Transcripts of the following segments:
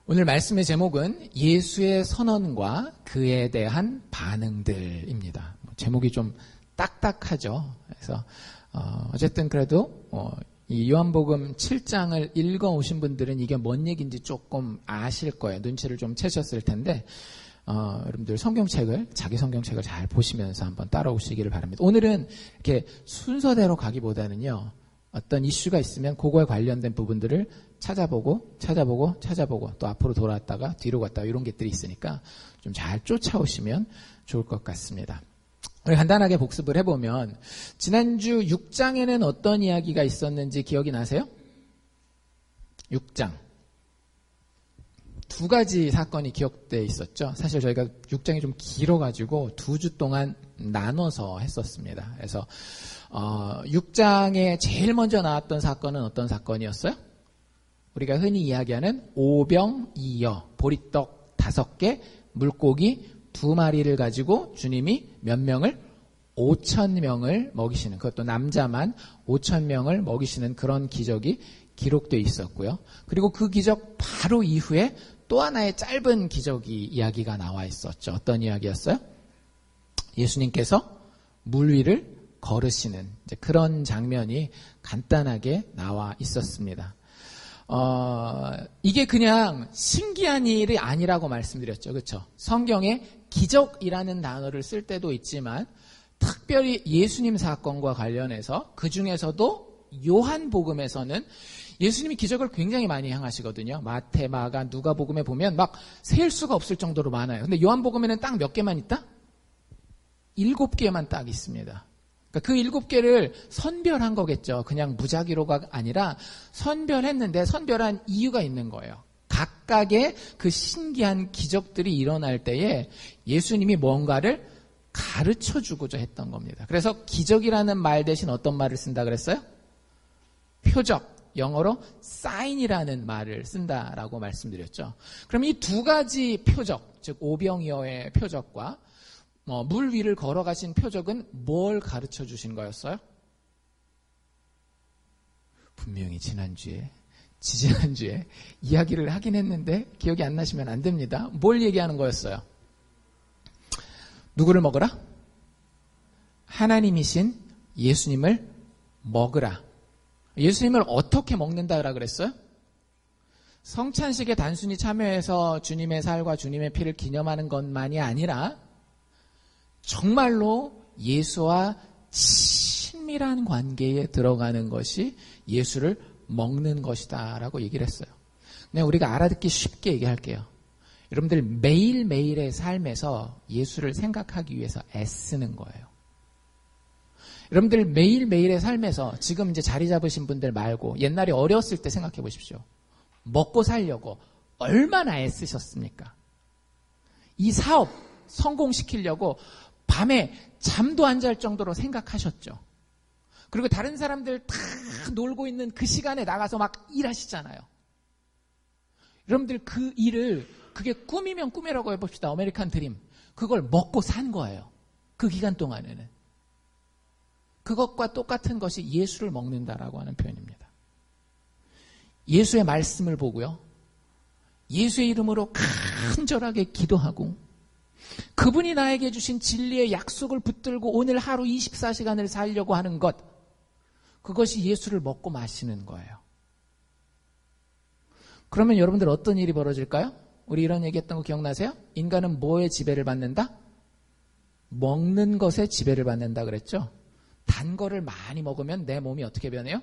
오늘 말씀의 제목은 예수의 선언과 그에 대한 반응들입니다. 제목이 좀 딱딱하죠. 그래서 어쨌든 그래도 이 요한복음 7장을 읽어오신 분들은 이게 뭔 얘기인지 조금 아실 거예요. 눈치를 좀 채셨을 텐데 여러분들 자기 성경책을 잘 보시면서 한번 따라오시기를 바랍니다. 오늘은 이렇게 순서대로 가기보다는요, 어떤 이슈가 있으면 그거에 관련된 부분들을 찾아보고 또 앞으로 돌아왔다가 뒤로 갔다가 이런 것들이 있으니까 좀 잘 쫓아오시면 좋을 것 같습니다. 우리 간단하게 복습을 해보면 지난주 6장에는 어떤 이야기가 있었는지 기억이 나세요? 6장. 두 가지 사건이 기억되어 있었죠. 사실 저희가 6장이 좀 길어가지고 2주 동안 나눠서 했었습니다. 그래서 6장에 제일 먼저 나왔던 사건은 어떤 사건이었어요? 우리가 흔히 이야기하는 오병이어, 보리떡 5개, 물고기 2마리를 가지고 주님이 몇 명을? 5,000명을 먹이시는, 그것도 남자만 5,000명을 먹이시는 그런 기적이 기록되어 있었고요. 그리고 그 기적 바로 이후에 또 하나의 짧은 기적이 이야기가 나와 있었죠. 어떤 이야기였어요? 예수님께서 물 위를 걸으시는 이제 그런 장면이 간단하게 나와 있었습니다. 이게 그냥 신기한 일이 아니라고 말씀드렸죠. 그렇죠? 성경에 기적이라는 단어를 쓸 때도 있지만 특별히 예수님 사건과 관련해서 그 중에서도 요한복음에서는 예수님이 기적을 굉장히 많이 행하시거든요. 마태, 마가, 누가복음에 보면 막 셀 수가 없을 정도로 많아요. 근데 요한복음에는 딱 몇 개만 있다? 7개만 딱 있습니다. 그 7개를 선별한 거겠죠. 그냥 무작위로가 아니라 선별했는데 선별한 이유가 있는 거예요. 각각의 그 신기한 기적들이 일어날 때에 예수님이 뭔가를 가르쳐주고자 했던 겁니다. 그래서 기적이라는 말 대신 어떤 말을 쓴다 그랬어요? 표적, 영어로 사인이라는 말을 쓴다라고 말씀드렸죠. 그럼 이 두 가지 표적, 즉 오병이어의 표적과 물 위를 걸어가신 표적은 뭘 가르쳐 주신 거였어요? 분명히 지지난주에 이야기를 하긴 했는데 기억이 안 나시면 안 됩니다. 뭘 얘기하는 거였어요? 누구를 먹으라? 하나님이신 예수님을 먹으라. 예수님을 어떻게 먹는다라 그랬어요? 성찬식에 단순히 참여해서 주님의 살과 주님의 피를 기념하는 것만이 아니라 정말로 예수와 친밀한 관계에 들어가는 것이 예수를 먹는 것이다 라고 얘기를 했어요. 그냥 우리가 알아듣기 쉽게 얘기할게요. 여러분들 매일매일의 삶에서 예수를 생각하기 위해서 애쓰는 거예요. 여러분들 매일매일의 삶에서 지금 이제 자리 잡으신 분들 말고 옛날에 어렸을 때 생각해 보십시오. 먹고 살려고 얼마나 애쓰셨습니까? 이 사업 성공시키려고 밤에 잠도 안 잘 정도로 생각하셨죠. 그리고 다른 사람들 다 놀고 있는 그 시간에 나가서 막 일하시잖아요. 여러분들 그 일을 그게 꿈이면 꿈이라고 해봅시다. 아메리칸 드림. 그걸 먹고 산 거예요. 그 기간 동안에는. 그것과 똑같은 것이 예수를 먹는다라고 하는 표현입니다. 예수의 말씀을 보고요. 예수의 이름으로 간절하게 기도하고 그분이 나에게 주신 진리의 약속을 붙들고 오늘 하루 24시간을 살려고 하는 것, 그것이 예수를 먹고 마시는 거예요. 그러면 여러분들 어떤 일이 벌어질까요? 우리 이런 얘기했던 거 기억나세요? 인간은 뭐에 지배를 받는다? 먹는 것에 지배를 받는다 그랬죠? 단 거를 많이 먹으면 내 몸이 어떻게 변해요?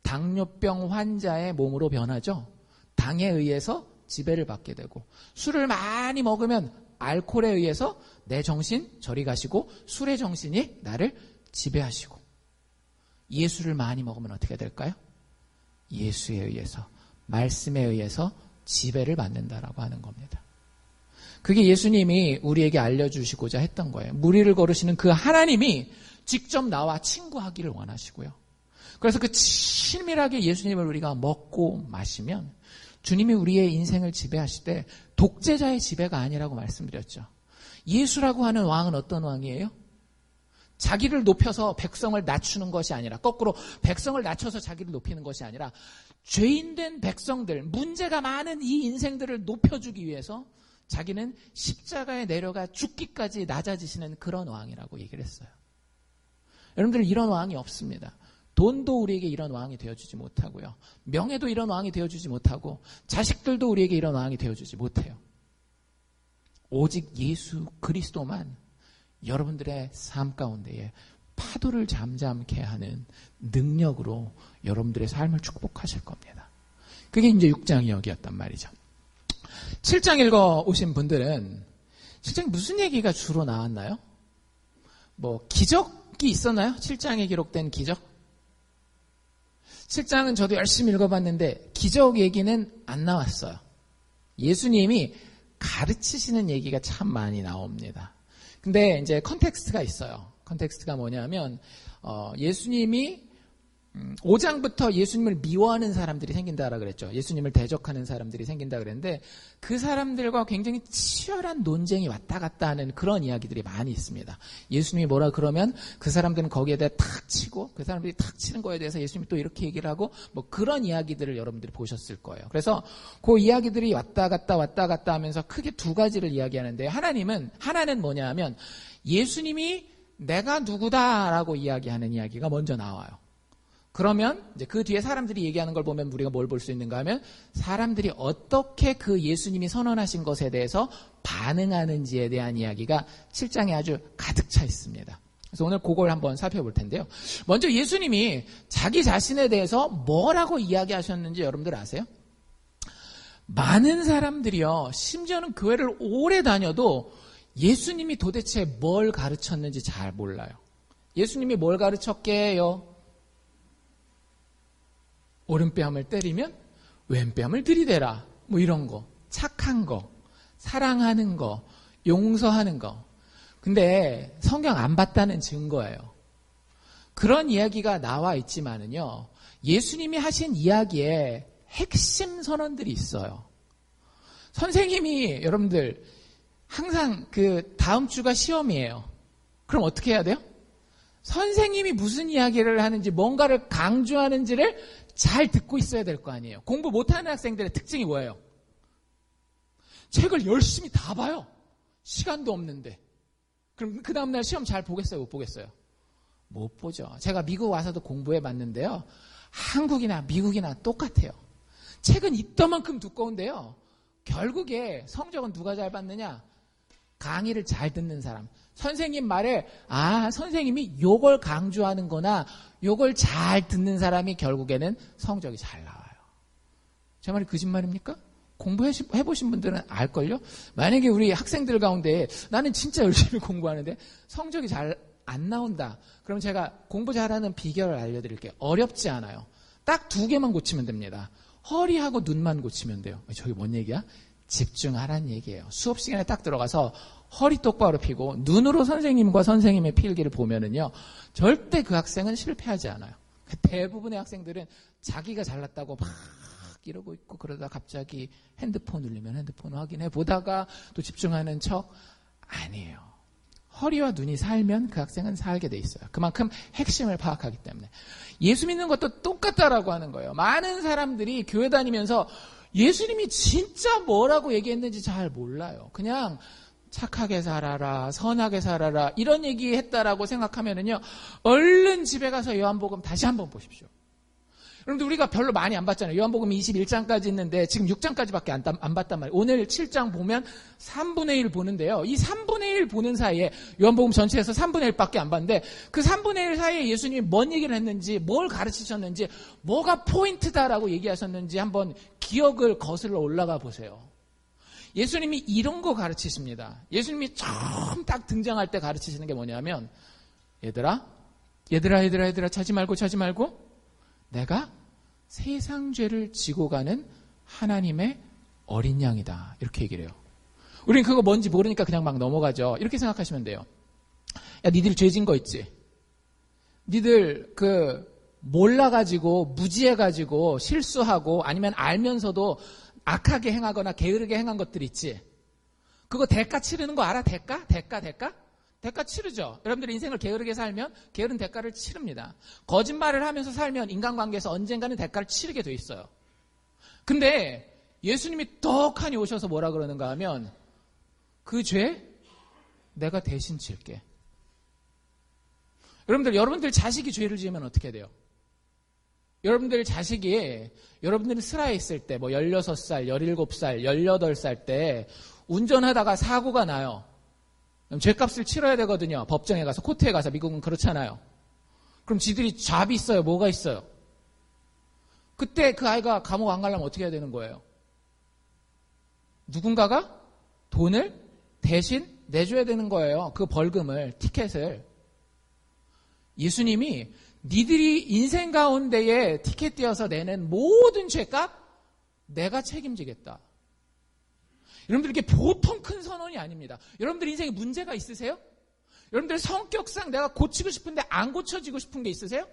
당뇨병 환자의 몸으로 변하죠. 당에 의해서 지배를 받게 되고, 술을 많이 먹으면 알코올에 의해서 내 정신 저리 가시고 술의 정신이 나를 지배하시고, 예수를 많이 먹으면 어떻게 될까요? 예수에 의해서, 말씀에 의해서 지배를 받는다라고 하는 겁니다. 그게 예수님이 우리에게 알려주시고자 했던 거예요. 물 위를 걸으시는 그 하나님이 직접 나와 친구하기를 원하시고요. 그래서 그 친밀하게 예수님을 우리가 먹고 마시면 주님이 우리의 인생을 지배하실 때 독재자의 지배가 아니라고 말씀드렸죠. 예수라고 하는 왕은 어떤 왕이에요? 자기를 높여서 백성을 낮추는 것이 아니라 거꾸로 백성을 낮춰서 자기를 높이는 것이 아니라 죄인된 백성들, 문제가 많은 이 인생들을 높여주기 위해서 자기는 십자가에 내려가 죽기까지 낮아지시는 그런 왕이라고 얘기를 했어요. 여러분들 이런 왕이 없습니다. 돈도 우리에게 이런 왕이 되어주지 못하고요. 명예도 이런 왕이 되어주지 못하고 자식들도 우리에게 이런 왕이 되어주지 못해요. 오직 예수 그리스도만 여러분들의 삶 가운데에 파도를 잠잠케 하는 능력으로 여러분들의 삶을 축복하실 겁니다. 그게 이제 6장 이야기였단 말이죠. 7장 읽어 오신 분들은 7장에 무슨 얘기가 주로 나왔나요? 뭐 기적이 있었나요? 7장에 기록된 기적? 7장은 저도 열심히 읽어봤는데 기적 얘기는 안 나왔어요. 예수님이 가르치시는 얘기가 참 많이 나옵니다. 근데 이제 컨텍스트가 있어요. 컨텍스트가 뭐냐면 예수님이 5장부터 예수님을 미워하는 사람들이 생긴다라 그랬죠. 예수님을 대적하는 사람들이 생긴다 그랬는데 그 사람들과 굉장히 치열한 논쟁이 왔다 갔다 하는 그런 이야기들이 많이 있습니다. 예수님이 뭐라 그러면 그 사람들은 거기에 대해 탁 치고 그 사람들이 탁 치는 거에 대해서 예수님이 또 이렇게 얘기를 하고 뭐 그런 이야기들을 여러분들이 보셨을 거예요. 그래서 그 이야기들이 왔다 갔다 하면서 크게 두 가지를 이야기하는데 하나는 뭐냐 하면 예수님이 내가 누구다라고 이야기하는 이야기가 먼저 나와요. 그러면 이제 그 뒤에 사람들이 얘기하는 걸 보면 우리가 뭘 볼 수 있는가 하면 사람들이 어떻게 그 예수님이 선언하신 것에 대해서 반응하는지에 대한 이야기가 7장에 아주 가득 차 있습니다. 그래서 오늘 그걸 한번 살펴볼 텐데요. 먼저 예수님이 자기 자신에 대해서 뭐라고 이야기하셨는지 여러분들 아세요? 많은 사람들이요, 심지어는 교회를 오래 다녀도 예수님이 도대체 뭘 가르쳤는지 잘 몰라요. 예수님이 뭘 가르쳤게요? 오른뺨을 때리면 왼뺨을 들이대라. 뭐 이런 거. 착한 거. 사랑하는 거. 용서하는 거. 근데 성경 안 봤다는 증거예요. 그런 이야기가 나와 있지만은요. 예수님이 하신 이야기에 핵심 선언들이 있어요. 선생님이 여러분들 항상 그 다음 주가 시험이에요. 그럼 어떻게 해야 돼요? 선생님이 무슨 이야기를 하는지 뭔가를 강조하는지를 잘 듣고 있어야 될 거 아니에요. 공부 못하는 학생들의 특징이 뭐예요? 책을 열심히 다 봐요. 시간도 없는데. 그럼 그 다음날 시험 잘 보겠어요? 못 보겠어요? 못 보죠. 제가 미국 와서도 공부해 봤는데요. 한국이나 미국이나 똑같아요. 책은 이따만큼 두꺼운데요. 결국에 성적은 누가 잘 받느냐? 강의를 잘 듣는 사람. 선생님 말에 선생님이 요걸 강조하는 거나 요걸 잘 듣는 사람이 결국에는 성적이 잘 나와요. 제 말이 거짓말입니까? 공부해보신 분들은 알걸요? 만약에 우리 학생들 가운데 나는 진짜 열심히 공부하는데 성적이 잘 안 나온다. 그럼 제가 공부 잘하는 비결을 알려드릴게요. 어렵지 않아요. 딱 2개만 고치면 됩니다. 허리하고 눈만 고치면 돼요. 저게 뭔 얘기야? 집중하라는 얘기예요. 수업 시간에 딱 들어가서 허리 똑바로 펴고 눈으로 선생님과 선생님의 필기를 보면은요, 절대 그 학생은 실패하지 않아요. 대부분의 학생들은 자기가 잘났다고 막 이러고 있고 그러다 갑자기 핸드폰 울리면 핸드폰 확인해 보다가 또 집중하는 척 아니에요. 허리와 눈이 살면 그 학생은 살게 돼 있어요. 그만큼 핵심을 파악하기 때문에. 예수 믿는 것도 똑같다라고 하는 거예요. 많은 사람들이 교회 다니면서 예수님이 진짜 뭐라고 얘기했는지 잘 몰라요. 그냥 착하게 살아라, 선하게 살아라 이런 얘기했다라고 생각하면은요, 얼른 집에 가서 요한복음 다시 한번 보십시오. 여러분들 우리가 별로 많이 안 봤잖아요. 요한복음 21장까지 있는데 지금 6장까지밖에 안 봤단 말이에요. 오늘 7장 보면 3분의 1 보는데요. 이 3분의 1 보는 사이에 요한복음 전체에서 3분의 1밖에 안 봤는데 그 3분의 1 사이에 예수님이 뭔 얘기를 했는지, 뭘 가르치셨는지, 뭐가 포인트다라고 얘기하셨는지 한번 기억을 거슬러 올라가 보세요. 예수님이 이런 거 가르치십니다. 예수님이 처음 딱 등장할 때 가르치시는 게 뭐냐면, 얘들아 차지 말고 내가 세상 죄를 지고 가는 하나님의 어린 양이다. 이렇게 얘기를 해요. 우리는 그거 뭔지 모르니까 그냥 막 넘어가죠. 이렇게 생각하시면 돼요. 야, 니들 죄 진 거 있지? 니들 몰라가지고 무지해가지고 실수하고 아니면 알면서도 악하게 행하거나 게으르게 행한 것들 있지? 그거 대가 치르는 거 알아? 대가? 대가 치르죠. 여러분들이 인생을 게으르게 살면 게으른 대가를 치릅니다. 거짓말을 하면서 살면 인간관계에서 언젠가는 대가를 치르게 돼 있어요. 근데 예수님이 떡하니 오셔서 뭐라 그러는가 하면 그 죄 내가 대신 질게. 여러분들 자식이 죄를 지으면 어떻게 돼요? 여러분들 자식이 여러분들이 슬하에 있을 때 16살, 17살, 18살 때 운전하다가 사고가 나요. 그럼 죄값을 치러야 되거든요. 법정에 가서, 코트에 가서. 미국은 그렇잖아요. 그럼 지들이 잡이 있어요? 뭐가 있어요? 그때 그 아이가 감옥 안 가려면 어떻게 해야 되는 거예요? 누군가가 돈을 대신 내줘야 되는 거예요. 그 벌금을, 티켓을. 예수님이 니들이 인생 가운데에 티켓 띄어서 내는 모든 죄값 내가 책임지겠다. 여러분들 이게 보통 큰 선언이 아닙니다. 여러분들 인생에 문제가 있으세요? 여러분들 성격상 내가 고치고 싶은데 안 고쳐지고 싶은 게 있으세요?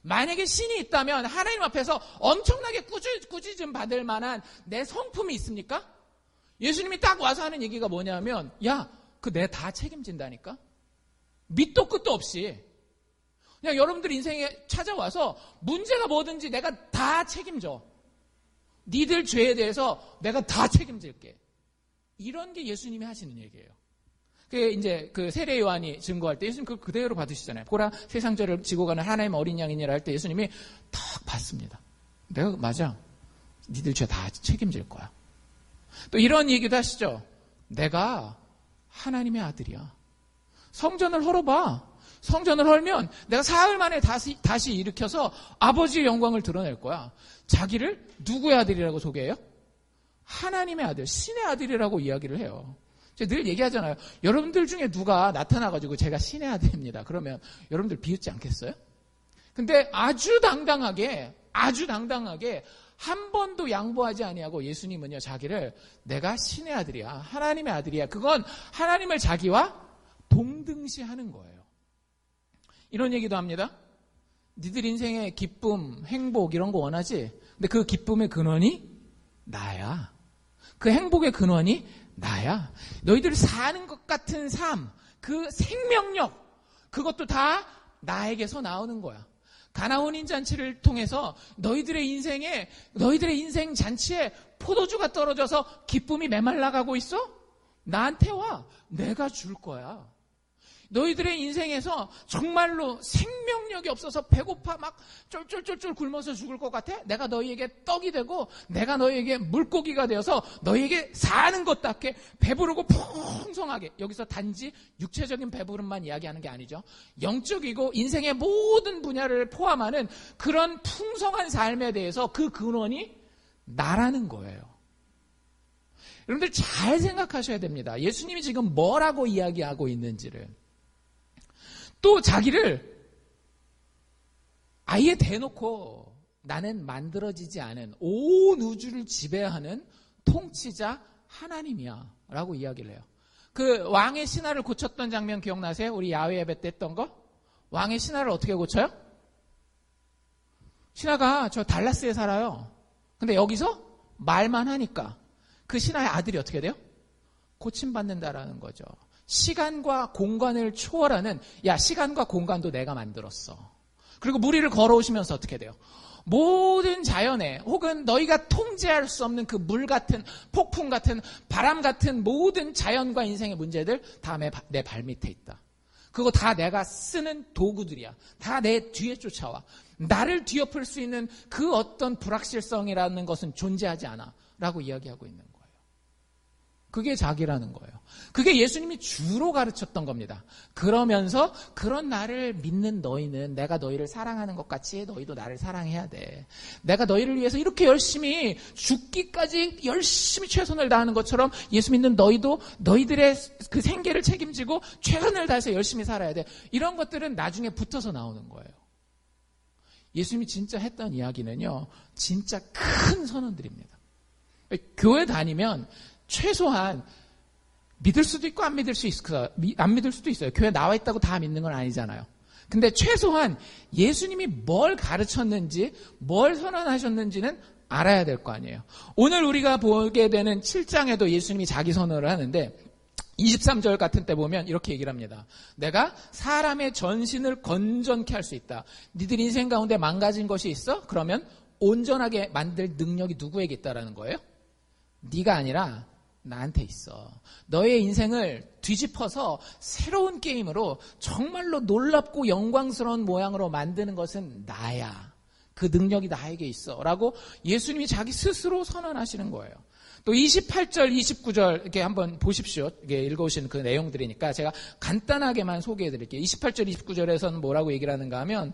만약에 신이 있다면 하나님 앞에서 엄청나게 꾸짖음 받을 만한 내 성품이 있습니까? 예수님이 딱 와서 하는 얘기가 뭐냐면 야, 그 내 다 책임진다니까? 밑도 끝도 없이 그냥 여러분들 인생에 찾아와서 문제가 뭐든지 내가 다 책임져. 니들 죄에 대해서 내가 다 책임질게. 이런 게 예수님이 하시는 얘기예요. 그게 이제 그 세례 요한이 증거할 때 예수님 그걸 그대로 받으시잖아요. 보라 세상 죄를 지고 가는 하나님 어린 양이니라 할 때 예수님이 딱 받습니다. 내가 맞아. 니들 죄 다 책임질 거야. 또 이런 얘기도 하시죠. 내가 하나님의 아들이야. 성전을 헐어봐. 성전을 헐면 내가 사흘 만에 다시 일으켜서 아버지의 영광을 드러낼 거야. 자기를 누구의 아들이라고 소개해요? 하나님의 아들, 신의 아들이라고 이야기를 해요. 제가 늘 얘기하잖아요. 여러분들 중에 누가 나타나가지고 제가 신의 아들입니다. 그러면 여러분들 비웃지 않겠어요? 근데 아주 당당하게 한 번도 양보하지 아니하고 예수님은요 자기를 내가 신의 아들이야, 하나님의 아들이야. 그건 하나님을 자기와 동등시하는 거예요. 이런 얘기도 합니다. 니들 인생에 기쁨, 행복 이런 거 원하지? 근데 그 기쁨의 근원이 나야. 그 행복의 근원이 나야. 너희들 사는 것 같은 삶, 그 생명력, 그것도 다 나에게서 나오는 거야. 가나 혼인 잔치를 통해서 너희들의 인생 잔치에 포도주가 떨어져서 기쁨이 메말라가고 있어? 나한테 와. 내가 줄 거야. 너희들의 인생에서 정말로 생명력이 없어서 배고파 막 쫄쫄쫄쫄 굶어서 죽을 것 같아? 내가 너희에게 떡이 되고 내가 너희에게 물고기가 되어서 너희에게 사는 것답게 배부르고 풍성하게, 여기서 단지 육체적인 배부름만 이야기하는 게 아니죠. 영적이고 인생의 모든 분야를 포함하는 그런 풍성한 삶에 대해서 그 근원이 나라는 거예요. 여러분들 잘 생각하셔야 됩니다. 예수님이 지금 뭐라고 이야기하고 있는지를. 또 자기를 아예 대놓고 나는 만들어지지 않은 온 우주를 지배하는 통치자 하나님이야 라고 이야기를 해요. 그 왕의 신하를 고쳤던 장면 기억나세요? 우리 야외 예배 때 했던 거? 왕의 신하를 어떻게 고쳐요? 신하가 저 달라스에 살아요. 근데 여기서 말만 하니까 그 신하의 아들이 어떻게 돼요? 고침받는다라는 거죠. 시간과 공간을 초월하는, 야, 시간과 공간도 내가 만들었어. 그리고 무리를 걸어오시면서 어떻게 돼요? 모든 자연에, 혹은 너희가 통제할 수 없는 그 물 같은, 폭풍 같은, 바람 같은 모든 자연과 인생의 문제들 다 내 발밑에 있다. 그거 다 내가 쓰는 도구들이야. 다 내 뒤에 쫓아와. 나를 뒤엎을 수 있는 그 어떤 불확실성이라는 것은 존재하지 않아 라고 이야기하고 있는 거예요. 그게 자기라는 거예요. 그게 예수님이 주로 가르쳤던 겁니다. 그러면서 그런 나를 믿는 너희는 내가 너희를 사랑하는 것 같이 너희도 나를 사랑해야 돼. 내가 너희를 위해서 이렇게 열심히 죽기까지 열심히 최선을 다하는 것처럼 예수 믿는 너희도 너희들의 그 생계를 책임지고 최선을 다해서 열심히 살아야 돼. 이런 것들은 나중에 붙어서 나오는 거예요. 예수님이 진짜 했던 이야기는요, 진짜 큰 선언들입니다. 교회 다니면 최소한 믿을 수도 있고 안 믿을 수도 있어요. 교회 나와 있다고 다 믿는 건 아니잖아요. 근데 최소한 예수님이 뭘 가르쳤는지, 뭘 선언하셨는지는 알아야 될 거 아니에요. 오늘 우리가 보게 되는 7장에도 예수님이 자기 선언을 하는데 23절 같은 때 보면 이렇게 얘기를 합니다. 내가 사람의 전신을 건전케 할 수 있다. 니들 인생 가운데 망가진 것이 있어? 그러면 온전하게 만들 능력이 누구에게 있다라는 거예요? 네가 아니라 나한테 있어. 너의 인생을 뒤집어서 새로운 게임으로 정말로 놀랍고 영광스러운 모양으로 만드는 것은 나야. 그 능력이 나에게 있어. 라고 예수님이 자기 스스로 선언하시는 거예요. 또 28절, 29절 이렇게 한번 보십시오. 이게 읽어오신 그 내용들이니까 제가 간단하게만 소개해 드릴게요. 28절, 29절에서는 뭐라고 얘기를 하는가 하면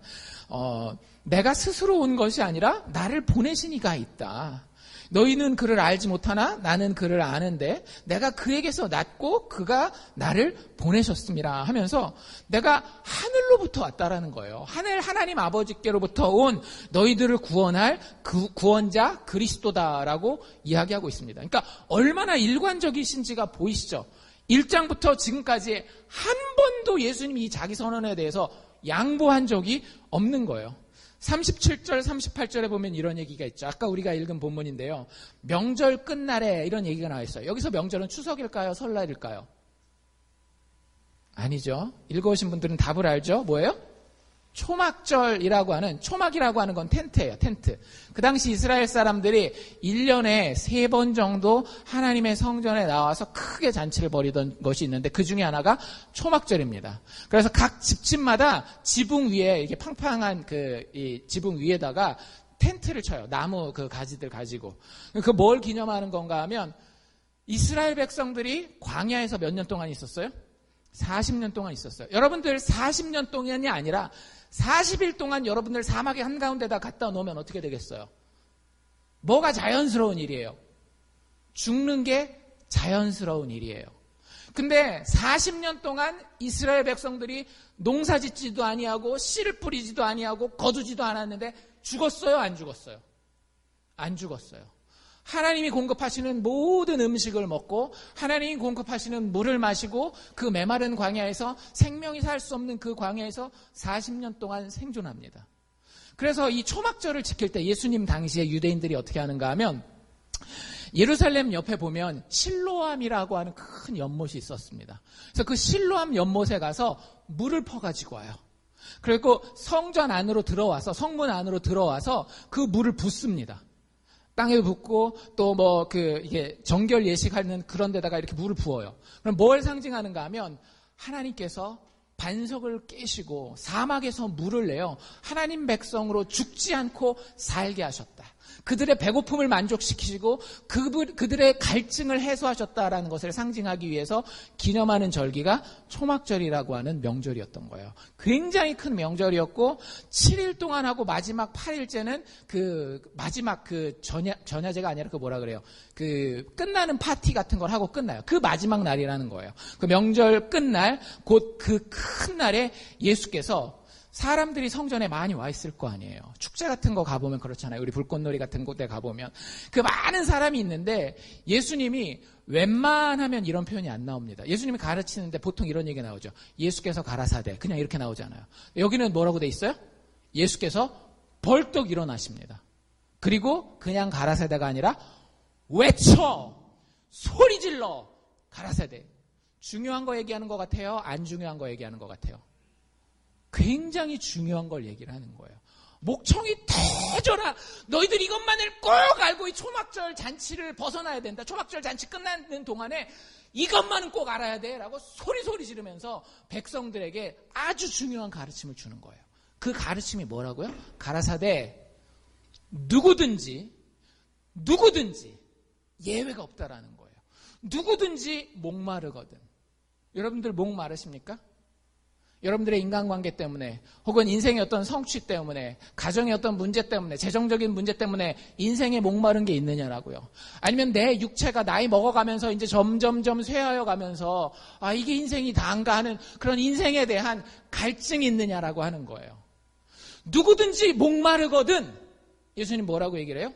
내가 스스로 온 것이 아니라 나를 보내신 이가 있다. 너희는 그를 알지 못하나 나는 그를 아는데 내가 그에게서 났고 그가 나를 보내셨습니다 하면서 내가 하늘로부터 왔다라는 거예요. 하나님 아버지께로부터 온 너희들을 구원할 그 구원자 그리스도다라고 이야기하고 있습니다. 그러니까 얼마나 일관적이신지가 보이시죠? 1장부터 지금까지 한 번도 예수님이 이 자기 선언에 대해서 양보한 적이 없는 거예요. 37절, 38절에 보면 이런 얘기가 있죠. 아까 우리가 읽은 본문인데요. 명절 끝날에 이런 얘기가 나와 있어요. 여기서 명절은 추석일까요? 설날일까요? 아니죠. 읽어오신 분들은 답을 알죠? 뭐예요? 초막절이라고 하는, 초막이라고 하는 건 텐트예요. 텐트. 그 당시 이스라엘 사람들이 1년에 3번 정도 하나님의 성전에 나와서 크게 잔치를 벌이던 것이 있는데 그 중에 하나가 초막절입니다. 그래서 각 집집마다 지붕 위에 이렇게 팡팡한 이 지붕 위에다가 텐트를 쳐요. 나무 그 가지들 가지고. 그 뭘 기념하는 건가 하면 이스라엘 백성들이 광야에서 몇 년 동안 있었어요? 40년 동안 있었어요. 여러분들 40년 동안이 아니라 40일 동안 여러분들 사막의 한가운데다 갖다 놓으면 어떻게 되겠어요? 뭐가 자연스러운 일이에요? 죽는 게 자연스러운 일이에요. 근데 40년 동안 이스라엘 백성들이 농사 짓지도 아니하고 씨를 뿌리지도 아니하고 거두지도 않았는데 죽었어요? 안 죽었어요? 안 죽었어요. 하나님이 공급하시는 모든 음식을 먹고 하나님이 공급하시는 물을 마시고 그 메마른 광야에서 생명이 살 수 없는 그 광야에서 40년 동안 생존합니다. 그래서 이 초막절을 지킬 때 예수님 당시에 유대인들이 어떻게 하는가 하면 예루살렘 옆에 보면 실로암이라고 하는 큰 연못이 있었습니다. 그래서 그 실로암 연못에 가서 물을 퍼가지고 와요. 그리고 성전 안으로 들어와서 성문 안으로 들어와서 그 물을 붓습니다. 땅에 붓고 또 이게 정결 예식하는 그런 데다가 이렇게 물을 부어요. 그럼 뭘 상징하는가 하면 하나님께서 반석을 깨시고 사막에서 물을 내어 하나님 백성으로 죽지 않고 살게 하셨다. 그들의 배고픔을 만족시키시고 그들의 갈증을 해소하셨다라는 것을 상징하기 위해서 기념하는 절기가 초막절이라고 하는 명절이었던 거예요. 굉장히 큰 명절이었고 7일 동안 하고 마지막 8일째는 그 마지막 그 전야제가 아니라 그 뭐라 그래요? 그 끝나는 파티 같은 걸 하고 끝나요. 그 마지막 날이라는 거예요. 그 명절 끝날 곧 그 큰 날에 예수께서 사람들이 성전에 많이 와 있을 거 아니에요. 축제 같은 거 가보면 그렇잖아요. 우리 불꽃놀이 같은 곳에 가보면 그 많은 사람이 있는데 예수님이 웬만하면 이런 표현이 안 나옵니다. 예수님이 가르치는데 보통 이런 얘기가 나오죠. 예수께서 가라사대 그냥 이렇게 나오잖아요. 여기는 뭐라고 돼 있어요? 예수께서 벌떡 일어나십니다. 그리고 그냥 가라사대가 아니라 외쳐 소리질러 가라사대. 중요한 거 얘기하는 것 같아요? 안 중요한 거 얘기하는 것 같아요? 굉장히 중요한 걸 얘기를 하는 거예요. 목청이 터져라. 너희들 이것만을 꼭 알고 이 초막절 잔치를 벗어나야 된다. 초막절 잔치 끝나는 동안에 이것만은 꼭 알아야 돼 라고 소리 지르면서 백성들에게 아주 중요한 가르침을 주는 거예요. 그 가르침이 뭐라고요? 가라사대 누구든지 예외가 없다라는 거예요. 누구든지 목마르거든. 여러분들 목마르십니까? 여러분들의 인간관계 때문에 혹은 인생의 어떤 성취 때문에 가정의 어떤 문제 때문에 재정적인 문제 때문에 인생에 목마른 게 있느냐라고요. 아니면 내 육체가 나이 먹어가면서 이제 점점점 쇠하여 가면서 이게 인생이 다인가 하는 그런 인생에 대한 갈증이 있느냐라고 하는 거예요. 누구든지 목마르거든 예수님 뭐라고 얘기를 해요?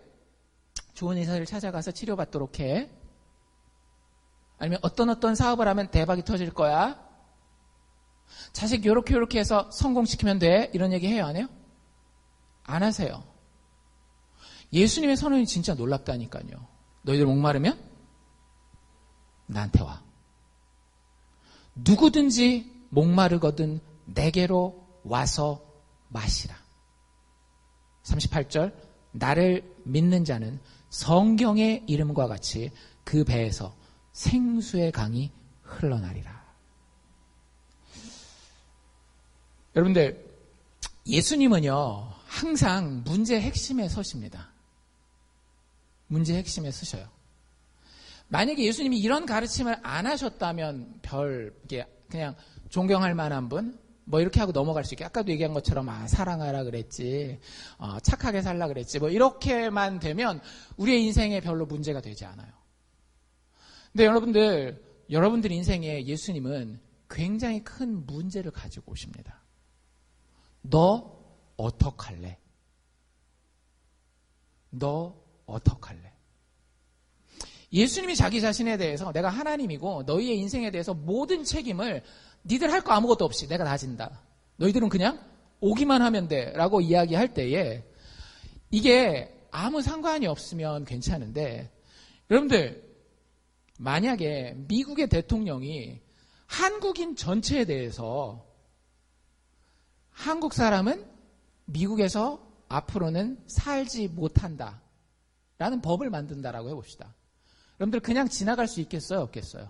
좋은 의사를 찾아가서 치료받도록 해. 아니면 어떤 사업을 하면 대박이 터질 거야. 자식 요렇게 해서 성공시키면 돼. 이런 얘기 해요? 안 해요? 안 하세요. 예수님의 선언이 진짜 놀랍다니까요. 너희들 목마르면 나한테 와. 누구든지 목마르거든 내게로 와서 마시라. 38절, 나를 믿는 자는 성경의 이름과 같이 그 배에서 생수의 강이 흘러나리라. 여러분들, 예수님은요, 항상 문제의 핵심에 서십니다. 문제의 핵심에 서셔요. 만약에 예수님이 이런 가르침을 안 하셨다면 이게 그냥 존경할 만한 분, 뭐 이렇게 하고 넘어갈 수 있게, 아까도 얘기한 것처럼 사랑하라 그랬지, 착하게 살라 그랬지, 뭐 이렇게만 되면 우리의 인생에 별로 문제가 되지 않아요. 근데 여러분들 인생에 예수님은 굉장히 큰 문제를 가지고 오십니다. 너 어떡할래? 너 어떡할래? 예수님이 자기 자신에 대해서 내가 하나님이고 너희의 인생에 대해서 모든 책임을 니들 할 거 아무것도 없이 내가 다 진다. 너희들은 그냥 오기만 하면 돼 라고 이야기할 때에 이게 아무 상관이 없으면 괜찮은데, 여러분들 만약에 미국의 대통령이 한국인 전체에 대해서 한국 사람은 미국에서 앞으로는 살지 못한다 라는 법을 만든다라고 해봅시다. 여러분들 그냥 지나갈 수 있겠어요? 없겠어요?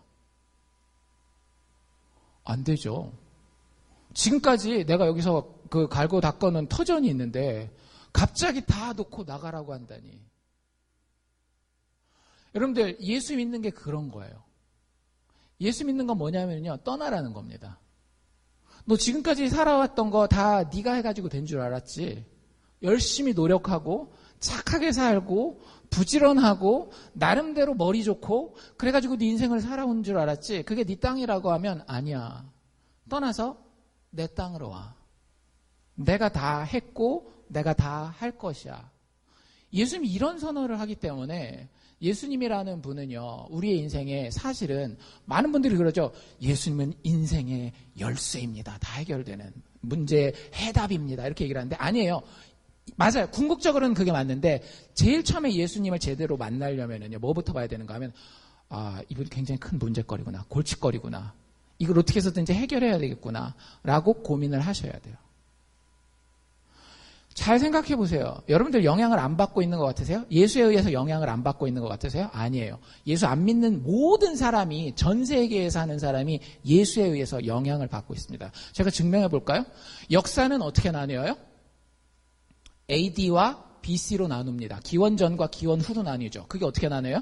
안 되죠. 지금까지 내가 여기서 그 갈고 닦아놓은 터전이 있는데 갑자기 다 놓고 나가라고 한다니. 여러분들 예수 믿는 게 그런 거예요. 예수 믿는 건 뭐냐면요, 떠나라는 겁니다. 너 지금까지 살아왔던 거 다 네가 해가지고 된 줄 알았지. 열심히 노력하고 착하게 살고 부지런하고 나름대로 머리 좋고 그래가지고 네 인생을 살아온 줄 알았지. 그게 네 땅이라고 하면 아니야. 떠나서 내 땅으로 와. 내가 다 했고 내가 다 할 것이야. 예수님이 이런 선언을 하기 때문에 예수님이라는 분은요, 우리의 인생에 사실은 많은 분들이 그러죠. 예수님은 인생의 열쇠입니다. 다 해결되는 문제의 해답입니다. 이렇게 얘기를 하는데 아니에요. 맞아요. 궁극적으로는 그게 맞는데 제일 처음에 예수님을 제대로 만나려면요, 뭐부터 봐야 되는가 하면 이분이 굉장히 큰 문제거리구나. 골칫거리구나. 이걸 어떻게 해서든지 해결해야 되겠구나 라고 고민을 하셔야 돼요. 잘 생각해 보세요. 여러분들 영향을 안 받고 있는 것 같으세요? 예수에 의해서 영향을 안 받고 있는 것 같으세요? 아니에요. 예수 안 믿는 모든 사람이, 전 세계에 사는 사람이 예수에 의해서 영향을 받고 있습니다. 제가 증명해 볼까요? 역사는 어떻게 나뉘어요? AD와 BC로 나눕니다. 기원 전과 기원 후로 나뉘죠. 그게 어떻게 나뉘어요?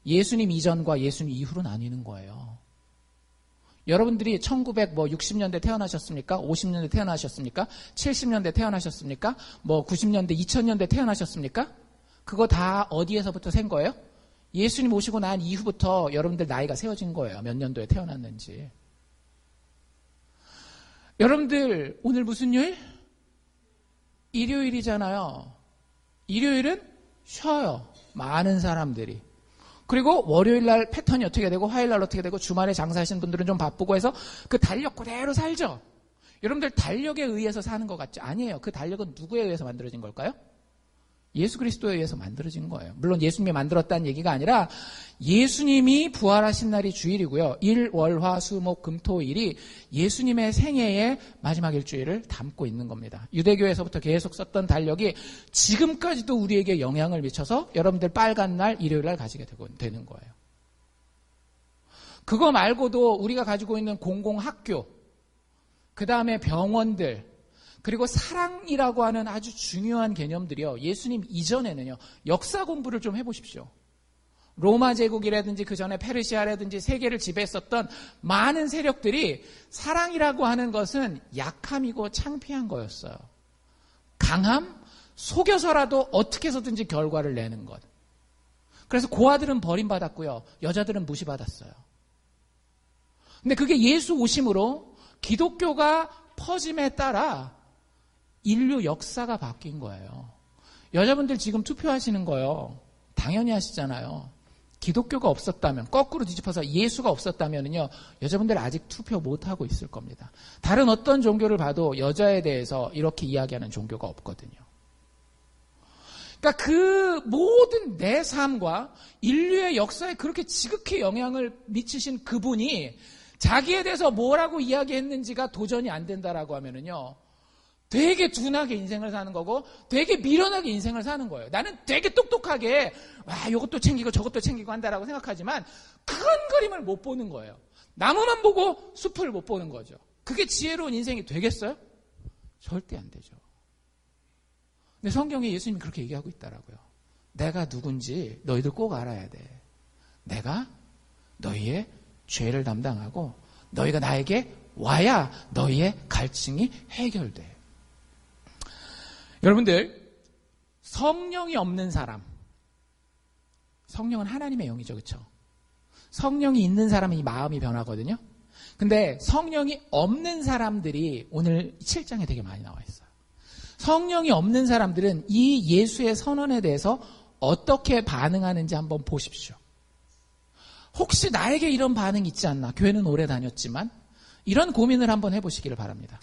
예수님 이전과 예수님 이후로 나뉘는 거예요. 여러분들이 1960년대 태어나셨습니까? 50년대 태어나셨습니까? 70년대 태어나셨습니까? 90년대, 2000년대 태어나셨습니까? 그거 다 어디에서부터 센 거예요? 예수님 오시고 난 이후부터 여러분들 나이가 세워진 거예요. 몇 년도에 태어났는지. 여러분들 오늘 무슨 요일? 일요일이잖아요. 일요일은 쉬어요. 많은 사람들이. 그리고 월요일 날 패턴이 어떻게 되고 화요일 날 어떻게 되고 주말에 장사하시는 분들은 좀 바쁘고 해서 그 달력 그대로 살죠. 여러분들 달력에 의해서 사는 것 같죠? 아니에요. 그 달력은 누구에 의해서 만들어진 걸까요? 예수 그리스도에 의해서 만들어진 거예요. 물론 예수님이 만들었다는 얘기가 아니라 예수님이 부활하신 날이 주일이고요. 일, 월, 화, 수, 목, 금, 토, 일이 예수님의 생애의 마지막 일주일을 담고 있는 겁니다. 유대교에서부터 계속 썼던 달력이 지금까지도 우리에게 영향을 미쳐서 여러분들 빨간 날, 일요일 날 가지게 되는 거예요. 그거 말고도 우리가 가지고 있는 공공학교, 그 다음에 병원들, 그리고 사랑이라고 하는 아주 중요한 개념들이요. 예수님 이전에는요. 역사 공부를 좀 해보십시오. 로마 제국이라든지 그 전에 페르시아라든지 세계를 지배했었던 많은 세력들이 사랑이라고 하는 것은 약함이고 창피한 거였어요. 강함, 속여서라도 어떻게 해서든지 결과를 내는 것. 그래서 고아들은 버림받았고요. 여자들은 무시받았어요. 근데 그게 예수 오심으로 기독교가 퍼짐에 따라 인류 역사가 바뀐 거예요. 여자분들 지금 투표하시는 거요. 당연히 하시잖아요. 기독교가 없었다면, 거꾸로 뒤집어서 예수가 없었다면요, 여자분들 아직 투표 못하고 있을 겁니다. 다른 어떤 종교를 봐도 여자에 대해서 이렇게 이야기하는 종교가 없거든요. 그러니까 그 모든 내 삶과 인류의 역사에 그렇게 지극히 영향을 미치신 그분이 자기에 대해서 뭐라고 이야기했는지가 도전이 안 된다라고 하면은요, 되게 둔하게 인생을 사는 거고 되게 미련하게 인생을 사는 거예요. 나는 되게 똑똑하게 이것도 챙기고 저것도 챙기고 한다라고 생각하지만 큰 그림을 못 보는 거예요. 나무만 보고 숲을 못 보는 거죠. 그게 지혜로운 인생이 되겠어요? 절대 안 되죠. 근데 성경에 예수님이 그렇게 얘기하고 있더라고요. 내가 누군지 너희들 꼭 알아야 돼. 내가 너희의 죄를 담당하고 너희가 나에게 와야 너희의 갈증이 해결돼. 여러분들, 성령이 없는 사람, 성령은 하나님의 영이죠, 그렇죠? 성령이 있는 사람은 이 마음이 변하거든요. 근데 성령이 없는 사람들이 오늘 7장에 되게 많이 나와 있어요. 성령이 없는 사람들은 이 예수의 선언에 대해서 어떻게 반응하는지 한번 보십시오. 혹시 나에게 이런 반응이 있지 않나? 교회는 오래 다녔지만 이런 고민을 한번 해보시기를 바랍니다.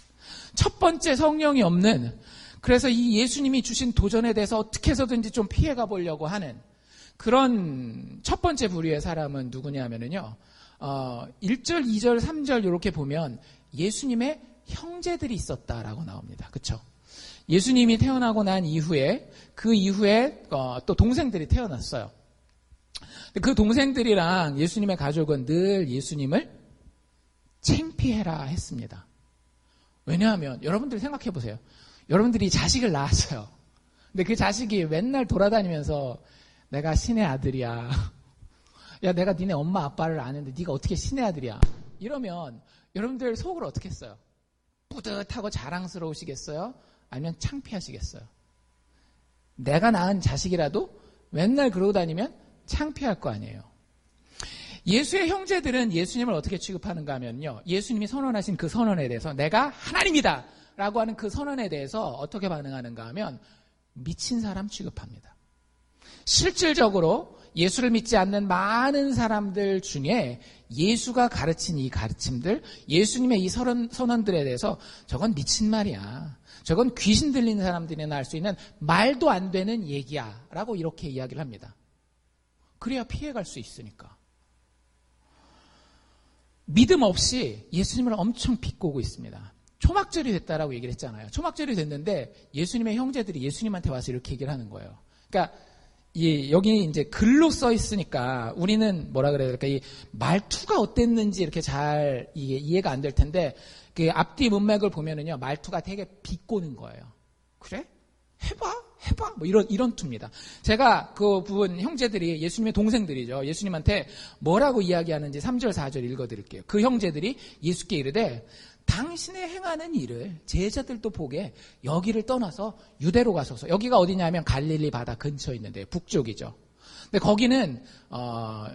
첫 번째, 성령이 없는, 그래서 이 예수님이 주신 도전에 대해서 어떻게 해서든지 좀 피해가 보려고 하는 그런 첫 번째 부류의 사람은 누구냐 하면은요, 1절, 2절, 3절 이렇게 보면 예수님의 형제들이 있었다라고 나옵니다. 그렇죠? 예수님이 태어나고 난 이후에 그 이후에 또 동생들이 태어났어요. 그 동생들이랑 예수님의 가족은 늘 예수님을 창피해라 했습니다. 왜냐하면 여러분들 생각해 보세요. 여러분들이 자식을 낳았어요. 근데 그 자식이 맨날 돌아다니면서 내가 신의 아들이야. 야, 내가 니네 엄마 아빠를 아는데 네가 어떻게 신의 아들이야. 이러면 여러분들 속으로 어떻게 했어요? 뿌듯하고 자랑스러우시겠어요? 아니면 창피하시겠어요? 내가 낳은 자식이라도 맨날 그러고 다니면 창피할 거 아니에요. 예수의 형제들은 예수님을 어떻게 취급하는가 하면요, 예수님이 선언하신 그 선언에 대해서 내가 하나님이다 라고 하는 그 선언에 대해서 어떻게 반응하는가 하면 미친 사람 취급합니다. 실질적으로 예수를 믿지 않는 많은 사람들 중에 예수가 가르친 이 가르침들, 예수님의 이 선언들에 대해서 저건 미친 말이야, 저건 귀신 들리는 사람들이나 할 수 있는 말도 안 되는 얘기야 라고 이렇게 이야기를 합니다. 그래야 피해갈 수 있으니까. 믿음 없이 예수님을 엄청 비꼬고 있습니다. 초막절이 됐다라고 얘기를 했잖아요. 초막절이 됐는데 예수님의 형제들이 예수님한테 와서 이렇게 얘기를 하는 거예요. 그러니까 여기 이제 글로 써 있으니까 우리는 뭐라 그래야 될까, 이 말투가 어땠는지 이렇게 잘 이해가 안 될 텐데, 그 앞뒤 문맥을 보면은요, 말투가 되게 비꼬는 거예요. 그래? 해봐? 뭐 이런 투입니다. 제가 그 부분 형제들이 예수님의 동생들이죠. 예수님한테 뭐라고 이야기하는지 3절, 4절 읽어드릴게요. 그 형제들이 예수께 이르되 당신의 행하는 일을 제자들도 보게 여기를 떠나서 유대로 가소서. 여기가 어디냐면 갈릴리 바다 근처에 있는데 북쪽이죠. 근데 거기는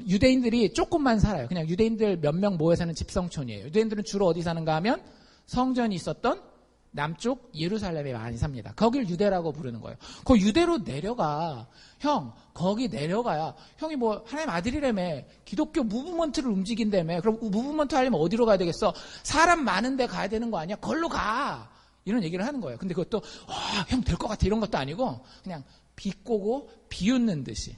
유대인들이 조금만 살아요. 그냥 유대인들 몇 명 모여 사는 집성촌이에요. 유대인들은 주로 어디 사는가 하면 성전이 있었던 남쪽 예루살렘에 많이 삽니다. 거길 유대라고 부르는 거예요. 그 유대로 내려가. 형, 거기 내려가야. 형이 뭐 하나님 아들이라며, 기독교 무브먼트를 움직인다며. 그럼 무브먼트 하려면 어디로 가야 되겠어? 사람 많은 데 가야 되는 거 아니야? 걸로 가. 이런 얘기를 하는 거예요. 근데 그것도 형 될 것 같아 이런 것도 아니고 그냥 비꼬고 비웃는 듯이.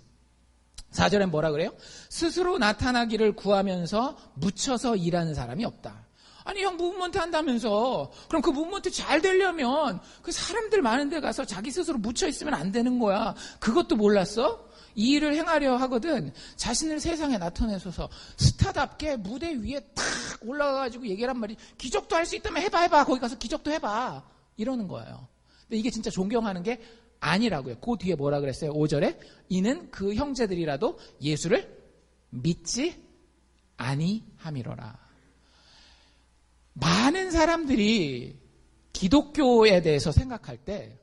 4절엔 뭐라 그래요? 스스로 나타나기를 구하면서 묻혀서 일하는 사람이 없다. 아니, 형 무브먼트 한다면서, 그럼 그 무브먼트 잘 되려면 그 사람들 많은 데 가서 자기 스스로 묻혀 있으면 안 되는 거야. 그것도 몰랐어? 이 일을 행하려 하거든 자신을 세상에 나타내소서. 스타답게 무대 위에 탁 올라가가지고 얘기란 말이, 기적도 할 수 있다면 해봐. 거기 가서 기적도 해봐. 이러는 거예요. 근데 이게 진짜 존경하는 게 아니라고요. 그 뒤에 뭐라 그랬어요? 5절에 이는 그 형제들이라도 예수를 믿지 아니함이로라. 많은 사람들이 기독교에 대해서 생각할 때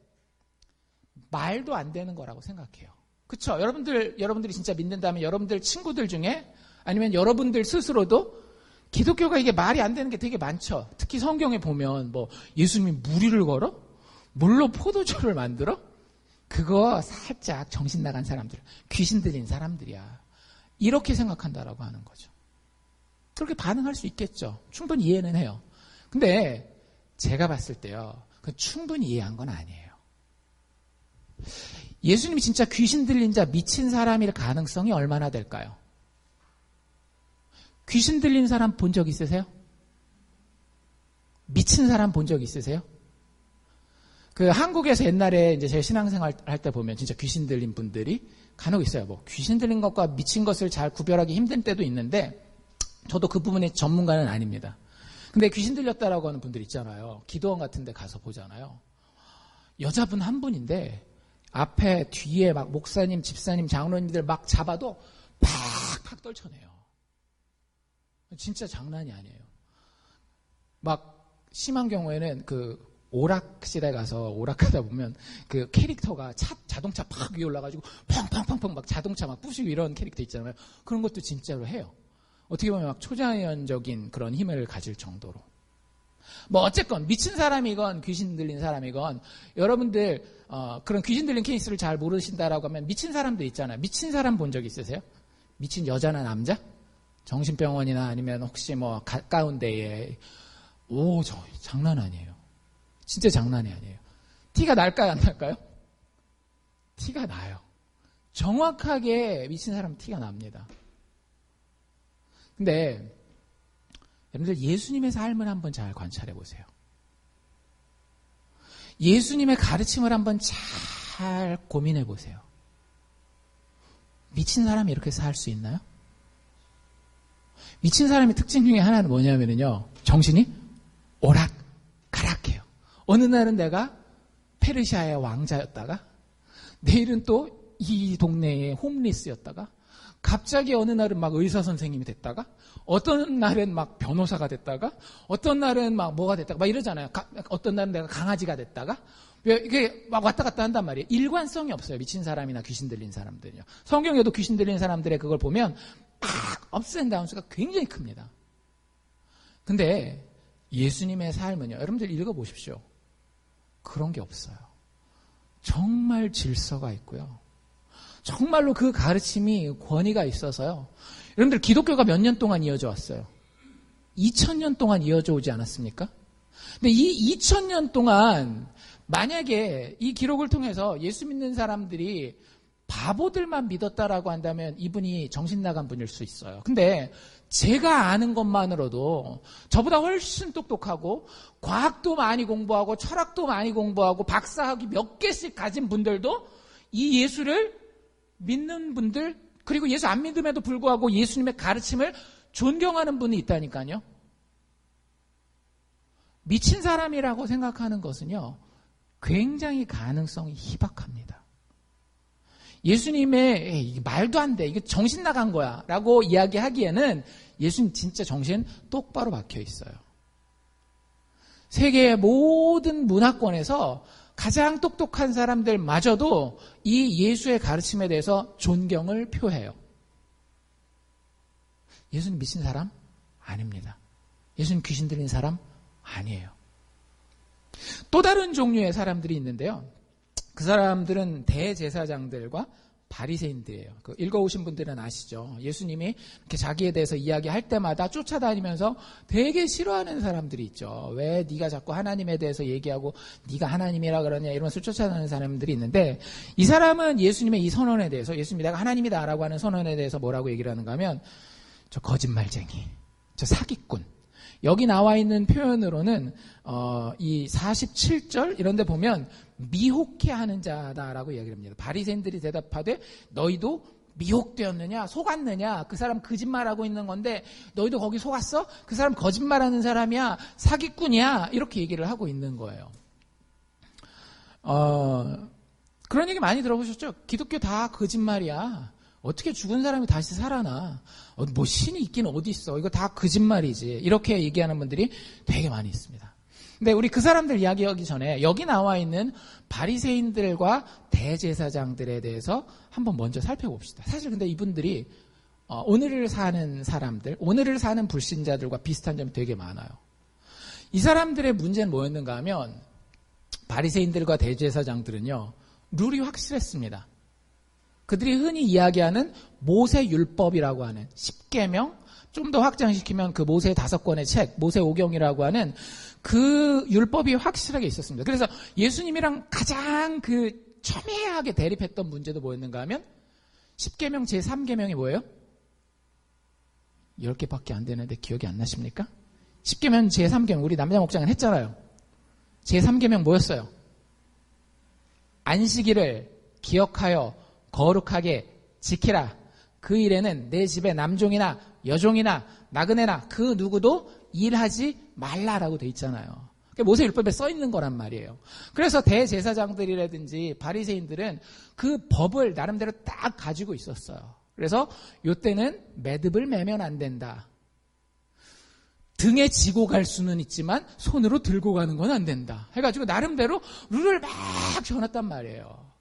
말도 안 되는 거라고 생각해요. 그렇죠? 여러분들이 진짜 믿는다면 여러분들 친구들 중에 아니면 여러분들 스스로도 기독교가 이게 말이 안 되는 게 되게 많죠. 특히 성경에 보면 뭐 예수님이 무리를 걸어? 물로 포도주를 만들어? 그거 살짝 정신 나간 사람들, 귀신 들린 사람들이야. 이렇게 생각한다라고 하는 거죠. 그렇게 반응할 수 있겠죠. 충분히 이해는 해요. 근데 제가 봤을 때요, 그 충분히 이해한 건 아니에요. 예수님이 진짜 귀신 들린 자, 미친 사람일 가능성이 얼마나 될까요? 귀신 들린 사람 본 적 있으세요? 미친 사람 본 적 있으세요? 그 한국에서 옛날에 이제 제 신앙생활 할 때 보면 진짜 귀신 들린 분들이 간혹 있어요. 뭐 귀신 들린 것과 미친 것을 잘 구별하기 힘든 때도 있는데 저도 그 부분의 전문가는 아닙니다. 근데 귀신 들렸다라고 하는 분들 있잖아요. 기도원 같은 데 가서 보잖아요. 여자분 한 분인데 앞에 뒤에 막 목사님, 집사님, 장로님들 막 잡아도 팍팍 떨쳐내요. 진짜 장난이 아니에요. 막 심한 경우에는 그 오락실에 가서 오락하다 보면 그 캐릭터가 자동차 팍 위에 올라가지고 펑펑펑펑 막 자동차 막 부수고 이런 캐릭터 있잖아요. 그런 것도 진짜로 해요. 어떻게 보면 막 초자연적인 그런 힘을 가질 정도로. 뭐 어쨌건 미친 사람이건 귀신 들린 사람이건 여러분들 그런 귀신 들린 케이스를 잘 모르신다라고 하면 미친 사람들 있잖아요. 미친 사람 본 적 있으세요? 미친 여자나 남자? 정신병원이나 아니면 혹시 뭐 가까운 데에 저 장난 아니에요. 진짜 장난이 아니에요. 티가 날까요, 안 날까요? 티가 나요. 정확하게 미친 사람은 티가 납니다. 근데 여러분들 예수님의 삶을 한번 잘 관찰해 보세요. 예수님의 가르침을 한번 잘 고민해 보세요. 미친 사람이 이렇게 살 수 있나요? 미친 사람의 특징 중에 하나는 뭐냐면요. 정신이 오락가락해요. 어느 날은 내가 페르시아의 왕자였다가 내일은 또 이 동네의 홈리스였다가 갑자기 어느 날은 막 의사 선생님이 됐다가 어떤 날은 막 변호사가 됐다가 어떤 날은 막 뭐가 됐다가 막 이러잖아요. 어떤 날은 내가 강아지가 됐다가 이게 막 왔다 갔다 한단 말이에요. 일관성이 없어요. 미친 사람이나 귀신 들린 사람들은요. 성경에도 귀신 들린 사람들의 그걸 보면 막 업스 앤 다운스가 굉장히 큽니다. 근데 예수님의 삶은요. 여러분들 읽어보십시오. 그런 게 없어요. 정말 질서가 있고요. 정말로 그 가르침이 권위가 있어서요. 여러분들 기독교가 몇 년 동안 이어져 왔어요? 2000년 동안 이어져 오지 않았습니까? 근데 이 2000년 동안 만약에 이 기록을 통해서 예수 믿는 사람들이 바보들만 믿었다라고 한다면 이분이 정신 나간 분일 수 있어요. 근데 제가 아는 것만으로도 저보다 훨씬 똑똑하고 과학도 많이 공부하고 철학도 많이 공부하고 박사학위 몇 개씩 가진 분들도 이 예수를 믿는 분들, 그리고 예수 안 믿음에도 불구하고 예수님의 가르침을 존경하는 분이 있다니까요. 미친 사람이라고 생각하는 것은요, 굉장히 가능성이 희박합니다. 예수님의 말도 안 돼, 이게 정신 나간 거야 라고 이야기하기에는 예수님 진짜 정신 똑바로 박혀 있어요. 세계의 모든 문화권에서 가장 똑똑한 사람들마저도 이 예수의 가르침에 대해서 존경을 표해요. 예수님 미친 사람? 아닙니다. 예수님 귀신 들린 사람? 아니에요. 또 다른 종류의 사람들이 있는데요. 그 사람들은 대제사장들과 바리새인들이에요. 그 읽어오신 분들은 아시죠? 예수님이 이렇게 자기에 대해서 이야기할 때마다 쫓아다니면서 되게 싫어하는 사람들이 있죠. 왜 네가 자꾸 하나님에 대해서 얘기하고 네가 하나님이라 그러냐 이러면서 쫓아다니는 사람들이 있는데 이 사람은 예수님의 이 선언에 대해서 예수님이 내가 하나님이다라고 하는 선언에 대해서 뭐라고 얘기를 하는가 하면 저 거짓말쟁이, 저 사기꾼. 여기 나와 있는 표현으로는 이 47절 이런 데 보면 미혹해하는 자다라고 이야기를 합니다. 바리새인들이 대답하되 너희도 미혹되었느냐 속았느냐 그 사람 거짓말하고 있는 건데 너희도 거기 속았어? 그 사람 거짓말하는 사람이야 사기꾼이야 이렇게 얘기를 하고 있는 거예요. 그런 얘기 많이 들어보셨죠? 기독교 다 거짓말이야. 어떻게 죽은 사람이 다시 살아나? 뭐 신이 있긴 어디 있어? 이거 다 거짓말이지. 이렇게 얘기하는 분들이 되게 많이 있습니다. 근데 우리 그 사람들 이야기하기 전에 여기 나와 있는 바리새인들과 대제사장들에 대해서 한번 먼저 살펴봅시다. 사실 근데 이분들이 오늘을 사는 사람들, 오늘을 사는 불신자들과 비슷한 점이 되게 많아요. 이 사람들의 문제는 뭐였는가 하면 바리새인들과 대제사장들은요. 룰이 확실했습니다. 그들이 흔히 이야기하는 모세율법이라고 하는 10계명, 좀 더 확장시키면 그 모세 5권의 책, 모세오경이라고 하는 그 율법이 확실하게 있었습니다. 그래서 예수님이랑 가장 그 첨예하게 대립했던 문제도 뭐였는가 하면 10계명 제3계명이 뭐예요? 10개밖에 안 되는데 기억이 안 나십니까? 10계명 제3계명 우리 남자 목장은 했잖아요. 제3계명 뭐였어요? 안식일을 기억하여 거룩하게 지키라. 그 일에는 내 집에 남종이나 여종이나 나그네나 그 누구도 일하지 말라라고 돼 있잖아요. 모세율법에 써 있는 거란 말이에요. 그래서 대제사장들이라든지 바리새인들은 그 법을 나름대로 딱 가지고 있었어요. 그래서 요때는 매듭을 매면 안 된다. 등에 지고 갈 수는 있지만 손으로 들고 가는 건 안 된다. 해가지고 나름대로 룰을 막 정해놨단 말이에요.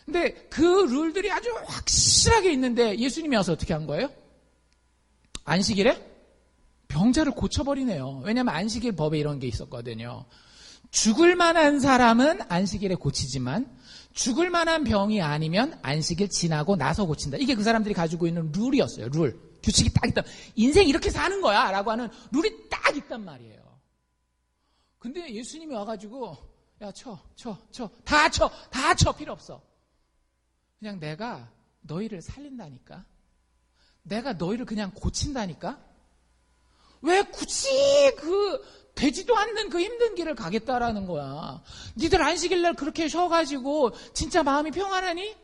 근데 그 룰들이 아주 확실하게 있는데 예수님이 와서 어떻게 한 거예요? 안식일에 병자를 고쳐버리네요. 왜냐하면 안식일 법에 이런 게 있었거든요. 죽을 만한 사람은 안식일에 고치지만 죽을 만한 병이 아니면 안식일 지나고 나서 고친다. 이게 그 사람들이 가지고 있는 룰이었어요. 룰. 규칙이 딱 있다. 인생 이렇게 사는 거야 라고 하는 룰이 딱 있단 말이에요. 근데 예수님이 와가지고 야 다 쳐 필요 없어. 그냥 내가 너희를 살린다니까. 내가 너희를 그냥 고친다니까. 왜 굳이 되지도 않는 그 힘든 길을 가겠다라는 거야. 니들 안식일날 그렇게 쉬어가지고 진짜 마음이 평안하니?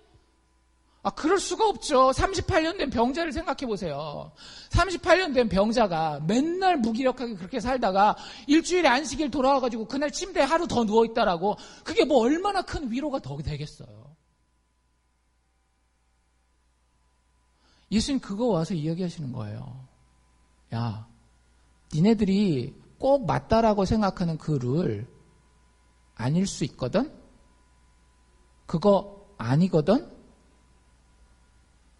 그럴 수가 없죠. 38년 된 병자를 생각해 보세요. 38년 된 병자가 맨날 무기력하게 그렇게 살다가 일주일에 안식일 돌아와가지고 그날 침대에 하루 더 누워있다라고 그게 뭐 얼마나 큰 위로가 더 되겠어요. 예수님 그거 와서 이야기하시는 거예요. 야, 니네들이 꼭 맞다라고 생각하는 그 룰 아닐 수 있거든? 그거 아니거든?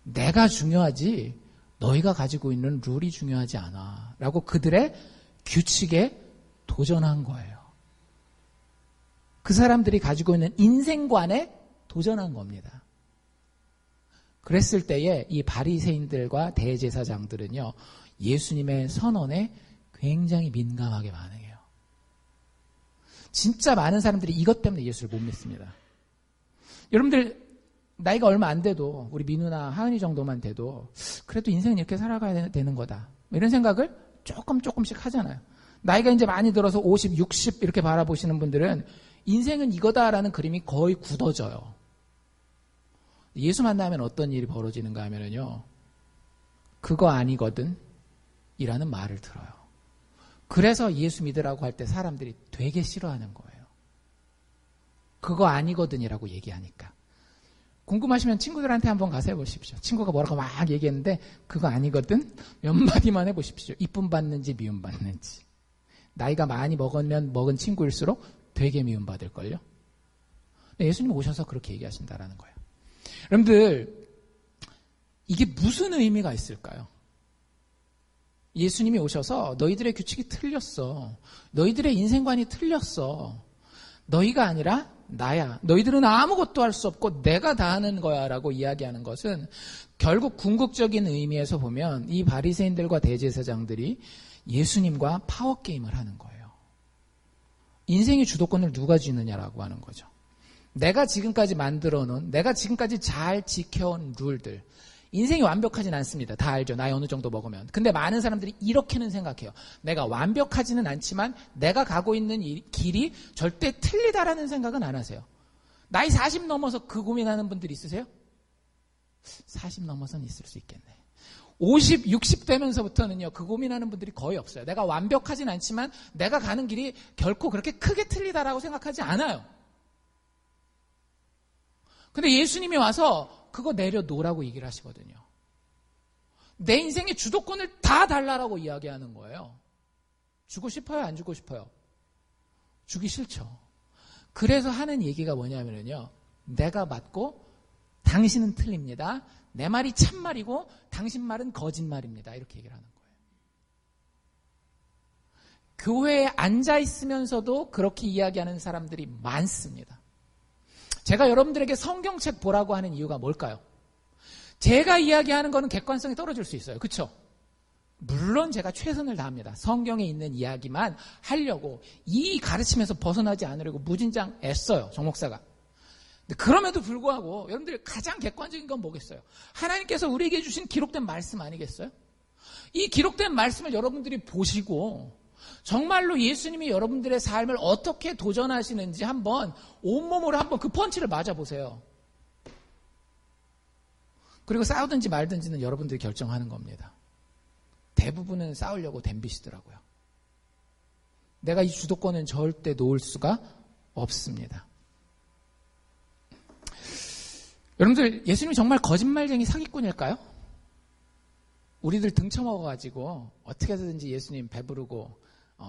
내가 중요하지 너희가 가지고 있는 룰이 중요하지 않아 라고 그들의 규칙에 도전한 거예요. 그 사람들이 가지고 있는 인생관에 도전한 겁니다. 그랬을 때에 이 바리새인들과 대제사장들은요 예수님의 선언에 굉장히 민감하게 반응해요. 진짜 많은 사람들이 이것 때문에 예수를 못 믿습니다. 여러분들 나이가 얼마 안 돼도 우리 민우나 하은이 정도만 돼도 그래도 인생은 이렇게 살아가야 되는 거다 이런 생각을 조금씩 하잖아요. 나이가 이제 많이 들어서 50, 60 이렇게 바라보시는 분들은 인생은 이거다라는 그림이 거의 굳어져요. 예수 만나면 어떤 일이 벌어지는가 하면요 그거 아니거든 이라는 말을 들어요. 그래서 예수 믿으라고 할 때 사람들이 되게 싫어하는 거예요. 그거 아니거든이라고 얘기하니까. 궁금하시면 친구들한테 한번 가서 해보십시오. 친구가 뭐라고 막 얘기했는데 그거 아니거든? 몇 마디만 해보십시오. 이쁨 받는지 미움 받는지. 나이가 많이 먹은 친구일수록 되게 미움 받을걸요. 예수님 오셔서 그렇게 얘기하신다라는 거예요. 여러분들 이게 무슨 의미가 있을까요? 예수님이 오셔서 너희들의 규칙이 틀렸어. 너희들의 인생관이 틀렸어. 너희가 아니라 나야. 너희들은 아무것도 할 수 없고 내가 다 하는 거야 라고 이야기하는 것은 결국 궁극적인 의미에서 보면 이 바리새인들과 대제사장들이 예수님과 파워게임을 하는 거예요. 인생의 주도권을 누가 쥐느냐라고 하는 거죠. 내가 지금까지 만들어 놓은, 내가 지금까지 잘 지켜온 룰들. 인생이 완벽하진 않습니다. 다 알죠. 나이 어느 정도 먹으면. 근데 많은 사람들이 이렇게는 생각해요. 내가 완벽하지는 않지만 내가 가고 있는 이 길이 절대 틀리다라는 생각은 안 하세요. 나이 40 넘어서 그 고민하는 분들 있으세요? 40 넘어서는 있을 수 있겠네. 50, 60 되면서부터는요. 그 고민하는 분들이 거의 없어요. 내가 완벽하진 않지만 내가 가는 길이 결코 그렇게 크게 틀리다라고 생각하지 않아요. 근데 예수님이 와서 그거 내려놓으라고 얘기를 하시거든요. 내 인생의 주도권을 다 달라라고 이야기하는 거예요. 주고 싶어요? 안 주고 싶어요? 주기 싫죠. 그래서 하는 얘기가 뭐냐면요. 내가 맞고 당신은 틀립니다. 내 말이 참말이고 당신 말은 거짓말입니다. 이렇게 얘기를 하는 거예요. 교회에 앉아 있으면서도 그렇게 이야기하는 사람들이 많습니다. 제가 여러분들에게 성경책 보라고 하는 이유가 뭘까요? 제가 이야기하는 거는 객관성이 떨어질 수 있어요. 그렇죠? 물론 제가 최선을 다합니다. 성경에 있는 이야기만 하려고 이 가르침에서 벗어나지 않으려고 무진장 애써요. 정 목사가. 근데 그럼에도 불구하고 여러분들이 가장 객관적인 건 뭐겠어요? 하나님께서 우리에게 주신 기록된 말씀 아니겠어요? 이 기록된 말씀을 여러분들이 보시고 정말로 예수님이 여러분들의 삶을 어떻게 도전하시는지 한번 온몸으로 한번 그 펀치를 맞아보세요. 그리고 싸우든지 말든지는 여러분들이 결정하는 겁니다. 대부분은 싸우려고 덤비시더라고요. 내가 이 주도권은 절대 놓을 수가 없습니다. 여러분들, 예수님이 정말 거짓말쟁이 사기꾼일까요? 우리들 등쳐먹어가지고 어떻게든지 예수님 배부르고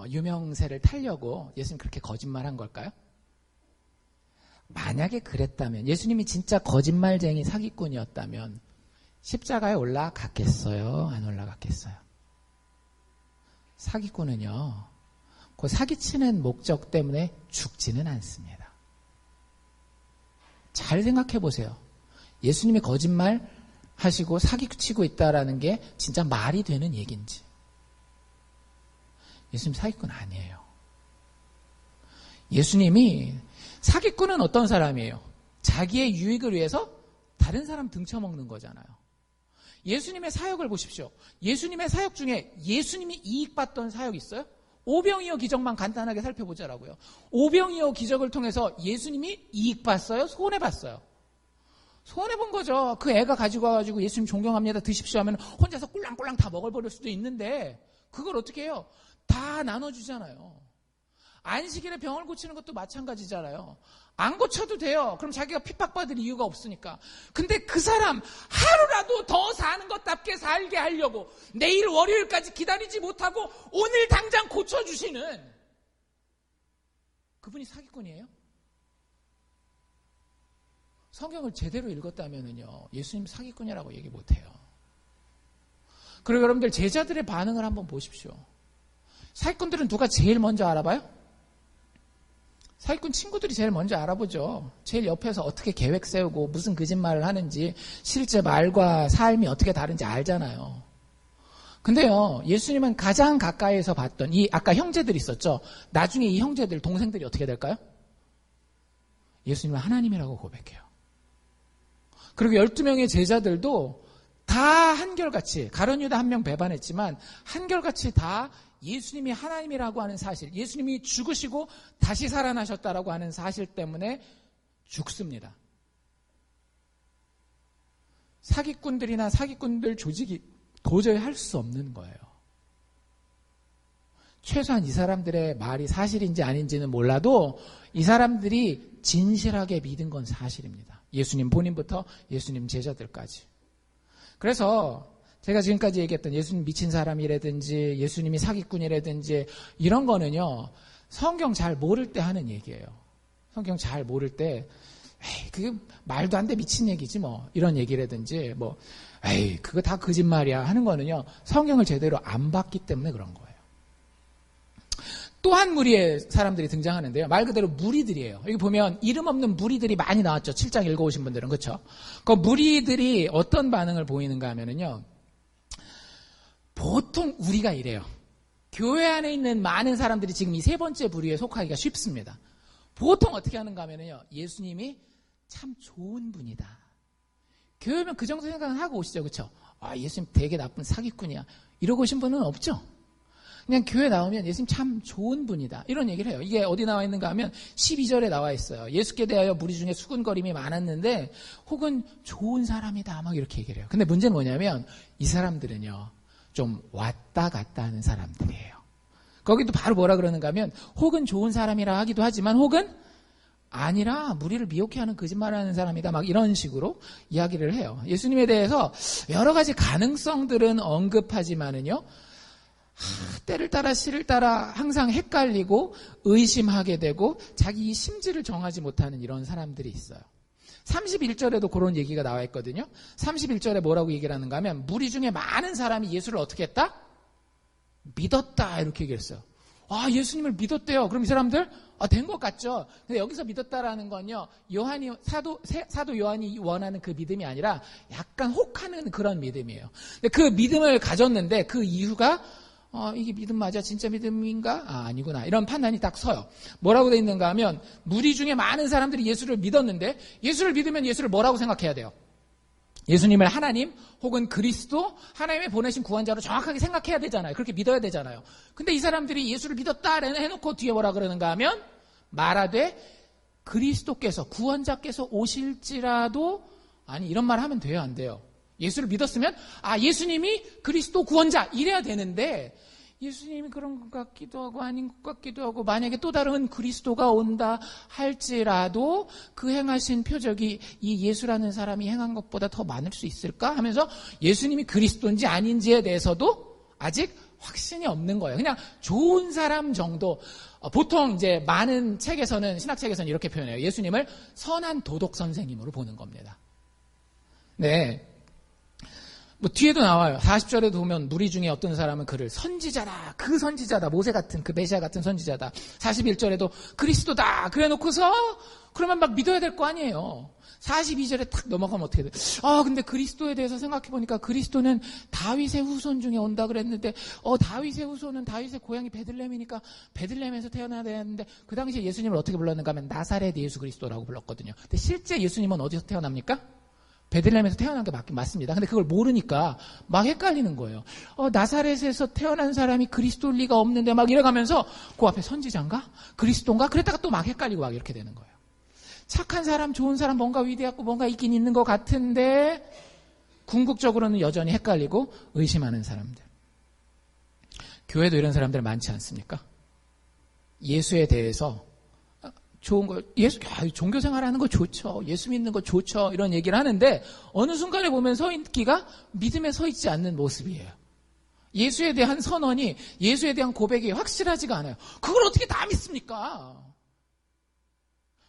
유명세를 타려고 예수님 그렇게 거짓말한 걸까요? 만약에 그랬다면, 예수님이 진짜 거짓말쟁이 사기꾼이었다면 십자가에 올라갔겠어요? 안 올라갔겠어요? 사기꾼은요, 그 사기치는 목적 때문에 죽지는 않습니다. 잘 생각해 보세요. 예수님이 거짓말 하시고 사기치고 있다라는 게 진짜 말이 되는 얘기인지. 예수님 사기꾼 아니에요. 예수님이, 사기꾼은 어떤 사람이에요? 자기의 유익을 위해서 다른 사람 등쳐먹는 거잖아요. 예수님의 사역을 보십시오. 예수님의 사역 중에 예수님이 이익받던 사역이 있어요? 오병이어 기적만 간단하게 살펴보자라고요. 오병이어 기적을 통해서 예수님이 이익봤어요? 손해봤어요? 손해본 거죠. 그 애가 가지고 와가지고 예수님 존경합니다, 드십시오 하면 혼자서 꿀랑꿀랑 다 먹어버릴 수도 있는데 그걸 어떻게 해요? 다 나눠주잖아요. 안식일에 병을 고치는 것도 마찬가지잖아요. 안 고쳐도 돼요. 그럼 자기가 핍박받을 이유가 없으니까. 근데 그 사람 하루라도 더 사는 것답게 살게 하려고 내일 월요일까지 기다리지 못하고 오늘 당장 고쳐주시는 그분이 사기꾼이에요? 성경을 제대로 읽었다면요, 예수님 사기꾼이라고 얘기 못해요. 그리고 여러분들 제자들의 반응을 한번 보십시오. 사기꾼들은 누가 제일 먼저 알아봐요? 사기꾼 친구들이 제일 먼저 알아보죠. 제일 옆에서 어떻게 계획 세우고 무슨 거짓말을 하는지, 실제 말과 삶이 어떻게 다른지 알잖아요. 근데요, 예수님은 가장 가까이에서 봤던 이 아까 형제들이 있었죠. 나중에 이 형제들, 동생들이 어떻게 될까요? 예수님은 하나님이라고 고백해요. 그리고 12명의 제자들도 다 한결같이, 가룟 유다 한 명 배반했지만 한결같이 다 예수님이 하나님이라고 하는 사실, 예수님이 죽으시고 다시 살아나셨다라고 하는 사실 때문에 죽습니다. 사기꾼들이나 사기꾼들 조직이 도저히 할 수 없는 거예요. 최소한 이 사람들의 말이 사실인지 아닌지는 몰라도 이 사람들이 진실하게 믿은 건 사실입니다. 예수님 본인부터 예수님 제자들까지. 그래서 제가 지금까지 얘기했던 예수님 미친 사람이라든지 예수님이 사기꾼이라든지 이런 거는요, 성경 잘 모를 때 하는 얘기예요. 성경 잘 모를 때 에이, 그게 말도 안 돼 미친 얘기지 뭐 이런 얘기라든지 뭐 에이 그거 다 거짓말이야 하는 거는요, 성경을 제대로 안 봤기 때문에 그런 거예요. 또 한 무리의 사람들이 등장하는데요, 말 그대로 무리들이에요. 여기 보면 이름 없는 무리들이 많이 나왔죠. 7장 읽어오신 분들은. 그렇죠? 그 무리들이 어떤 반응을 보이는가 하면은요, 보통 우리가 이래요. 교회 안에 있는 많은 사람들이 지금 이 세 번째 부류에 속하기가 쉽습니다. 보통 어떻게 하는가 하면요, 예수님이 참 좋은 분이다. 교회 오면 그 정도 생각은 하고 오시죠. 그렇죠? 아, 예수님 되게 나쁜 사기꾼이야. 이러고 오신 분은 없죠? 그냥 교회 나오면 예수님 참 좋은 분이다, 이런 얘기를 해요. 이게 어디 나와 있는가 하면 12절에 나와 있어요. 예수께 대하여 무리 중에 수군거림이 많았는데 혹은 좋은 사람이다, 막 이렇게 얘기를 해요. 근데 문제는 뭐냐면 이 사람들은요, 좀 왔다 갔다 하는 사람들이에요. 거기도 바로 뭐라 그러는가 하면 혹은 좋은 사람이라 하기도 하지만 혹은 아니라 무리를 미혹해 하는 거짓말하는 사람이다, 막 이런 식으로 이야기를 해요. 예수님에 대해서 여러 가지 가능성들은 언급하지만은요, 때를 따라 시를 따라 항상 헷갈리고 의심하게 되고 자기 심지를 정하지 못하는 이런 사람들이 있어요. 31절에도 그런 얘기가 나와 있거든요. 31절에 뭐라고 얘기를 하는가 하면 무리 중에 많은 사람이 예수를 어떻게 했다? 믿었다, 이렇게 얘기했어요. 아, 예수님을 믿었대요. 그럼 이 사람들 된 것 같죠? 근데 여기서 믿었다라는 건요, 요한이 사도 요한이 원하는 그 믿음이 아니라 약간 혹하는 그런 믿음이에요. 근데 그 믿음을 가졌는데 그 이유가 이게 믿음 맞아? 진짜 믿음인가? 아니구나. 이런 판단이 딱 서요. 뭐라고 돼 있는가 하면 무리 중에 많은 사람들이 예수를 믿었는데 예수를 믿으면 예수를 뭐라고 생각해야 돼요? 예수님을 하나님 혹은 그리스도, 하나님의 보내신 구원자로 정확하게 생각해야 되잖아요. 그렇게 믿어야 되잖아요. 근데 이 사람들이 예수를 믿었다 해놓고 뒤에 뭐라 그러는가 하면 말하되 그리스도께서, 구원자께서 오실지라도, 아니 이런 말 하면 돼요, 안 돼요? 예수를 믿었으면 예수님이 그리스도 구원자 이래야 되는데, 예수님이 그런 것 같기도 하고 아닌 것 같기도 하고, 만약에 또 다른 그리스도가 온다 할지라도 그 행하신 표적이 이 예수라는 사람이 행한 것보다 더 많을 수 있을까 하면서 예수님이 그리스도인지 아닌지에 대해서도 아직 확신이 없는 거예요. 그냥 좋은 사람 정도. 보통 이제 많은 책에서는, 신학책에서는 이렇게 표현해요. 예수님을 선한 도덕 선생님으로 보는 겁니다. 네. 뭐 뒤에도 나와요. 40절에도 보면 무리 중에 어떤 사람은 그를 선지자라, 그 선지자다, 모세 같은, 그 메시아 같은 선지자다. 41절에도 그리스도다 그래 놓고서 그러면 막 믿어야 될 거 아니에요. 42절에 탁 넘어가면 어떻게 돼? 근데 그리스도에 대해서 생각해 보니까 그리스도는 다윗의 후손 중에 온다 그랬는데, 다윗의 후손은 다윗의 고향이 베들레헴이니까 베들레헴에서 태어나야 되는데, 그 당시에 예수님을 어떻게 불렀는가 하면 나사렛 예수 그리스도라고 불렀거든요. 근데 실제 예수님은 어디서 태어납니까? 베들레헴에서 태어난 게 맞습니다. 근데 그걸 모르니까 막 헷갈리는 거예요. 나사렛에서 태어난 사람이 그리스도일 리가 없는데 막 이래가면서 그 앞에 선지자인가? 그리스도인가? 그랬다가 또 막 헷갈리고 막 이렇게 되는 거예요. 착한 사람, 좋은 사람, 뭔가 위대하고 뭔가 있긴 있는 것 같은데 궁극적으로는 여전히 헷갈리고 의심하는 사람들. 교회도 이런 사람들 많지 않습니까? 예수에 대해서 좋은 거, 종교 생활하는 거 좋죠. 예수 믿는 거 좋죠. 이런 얘기를 하는데 어느 순간에 보면 서 있기가 믿음에 서 있지 않는 모습이에요. 예수에 대한 선언이, 예수에 대한 고백이 확실하지가 않아요. 그걸 어떻게 다 믿습니까?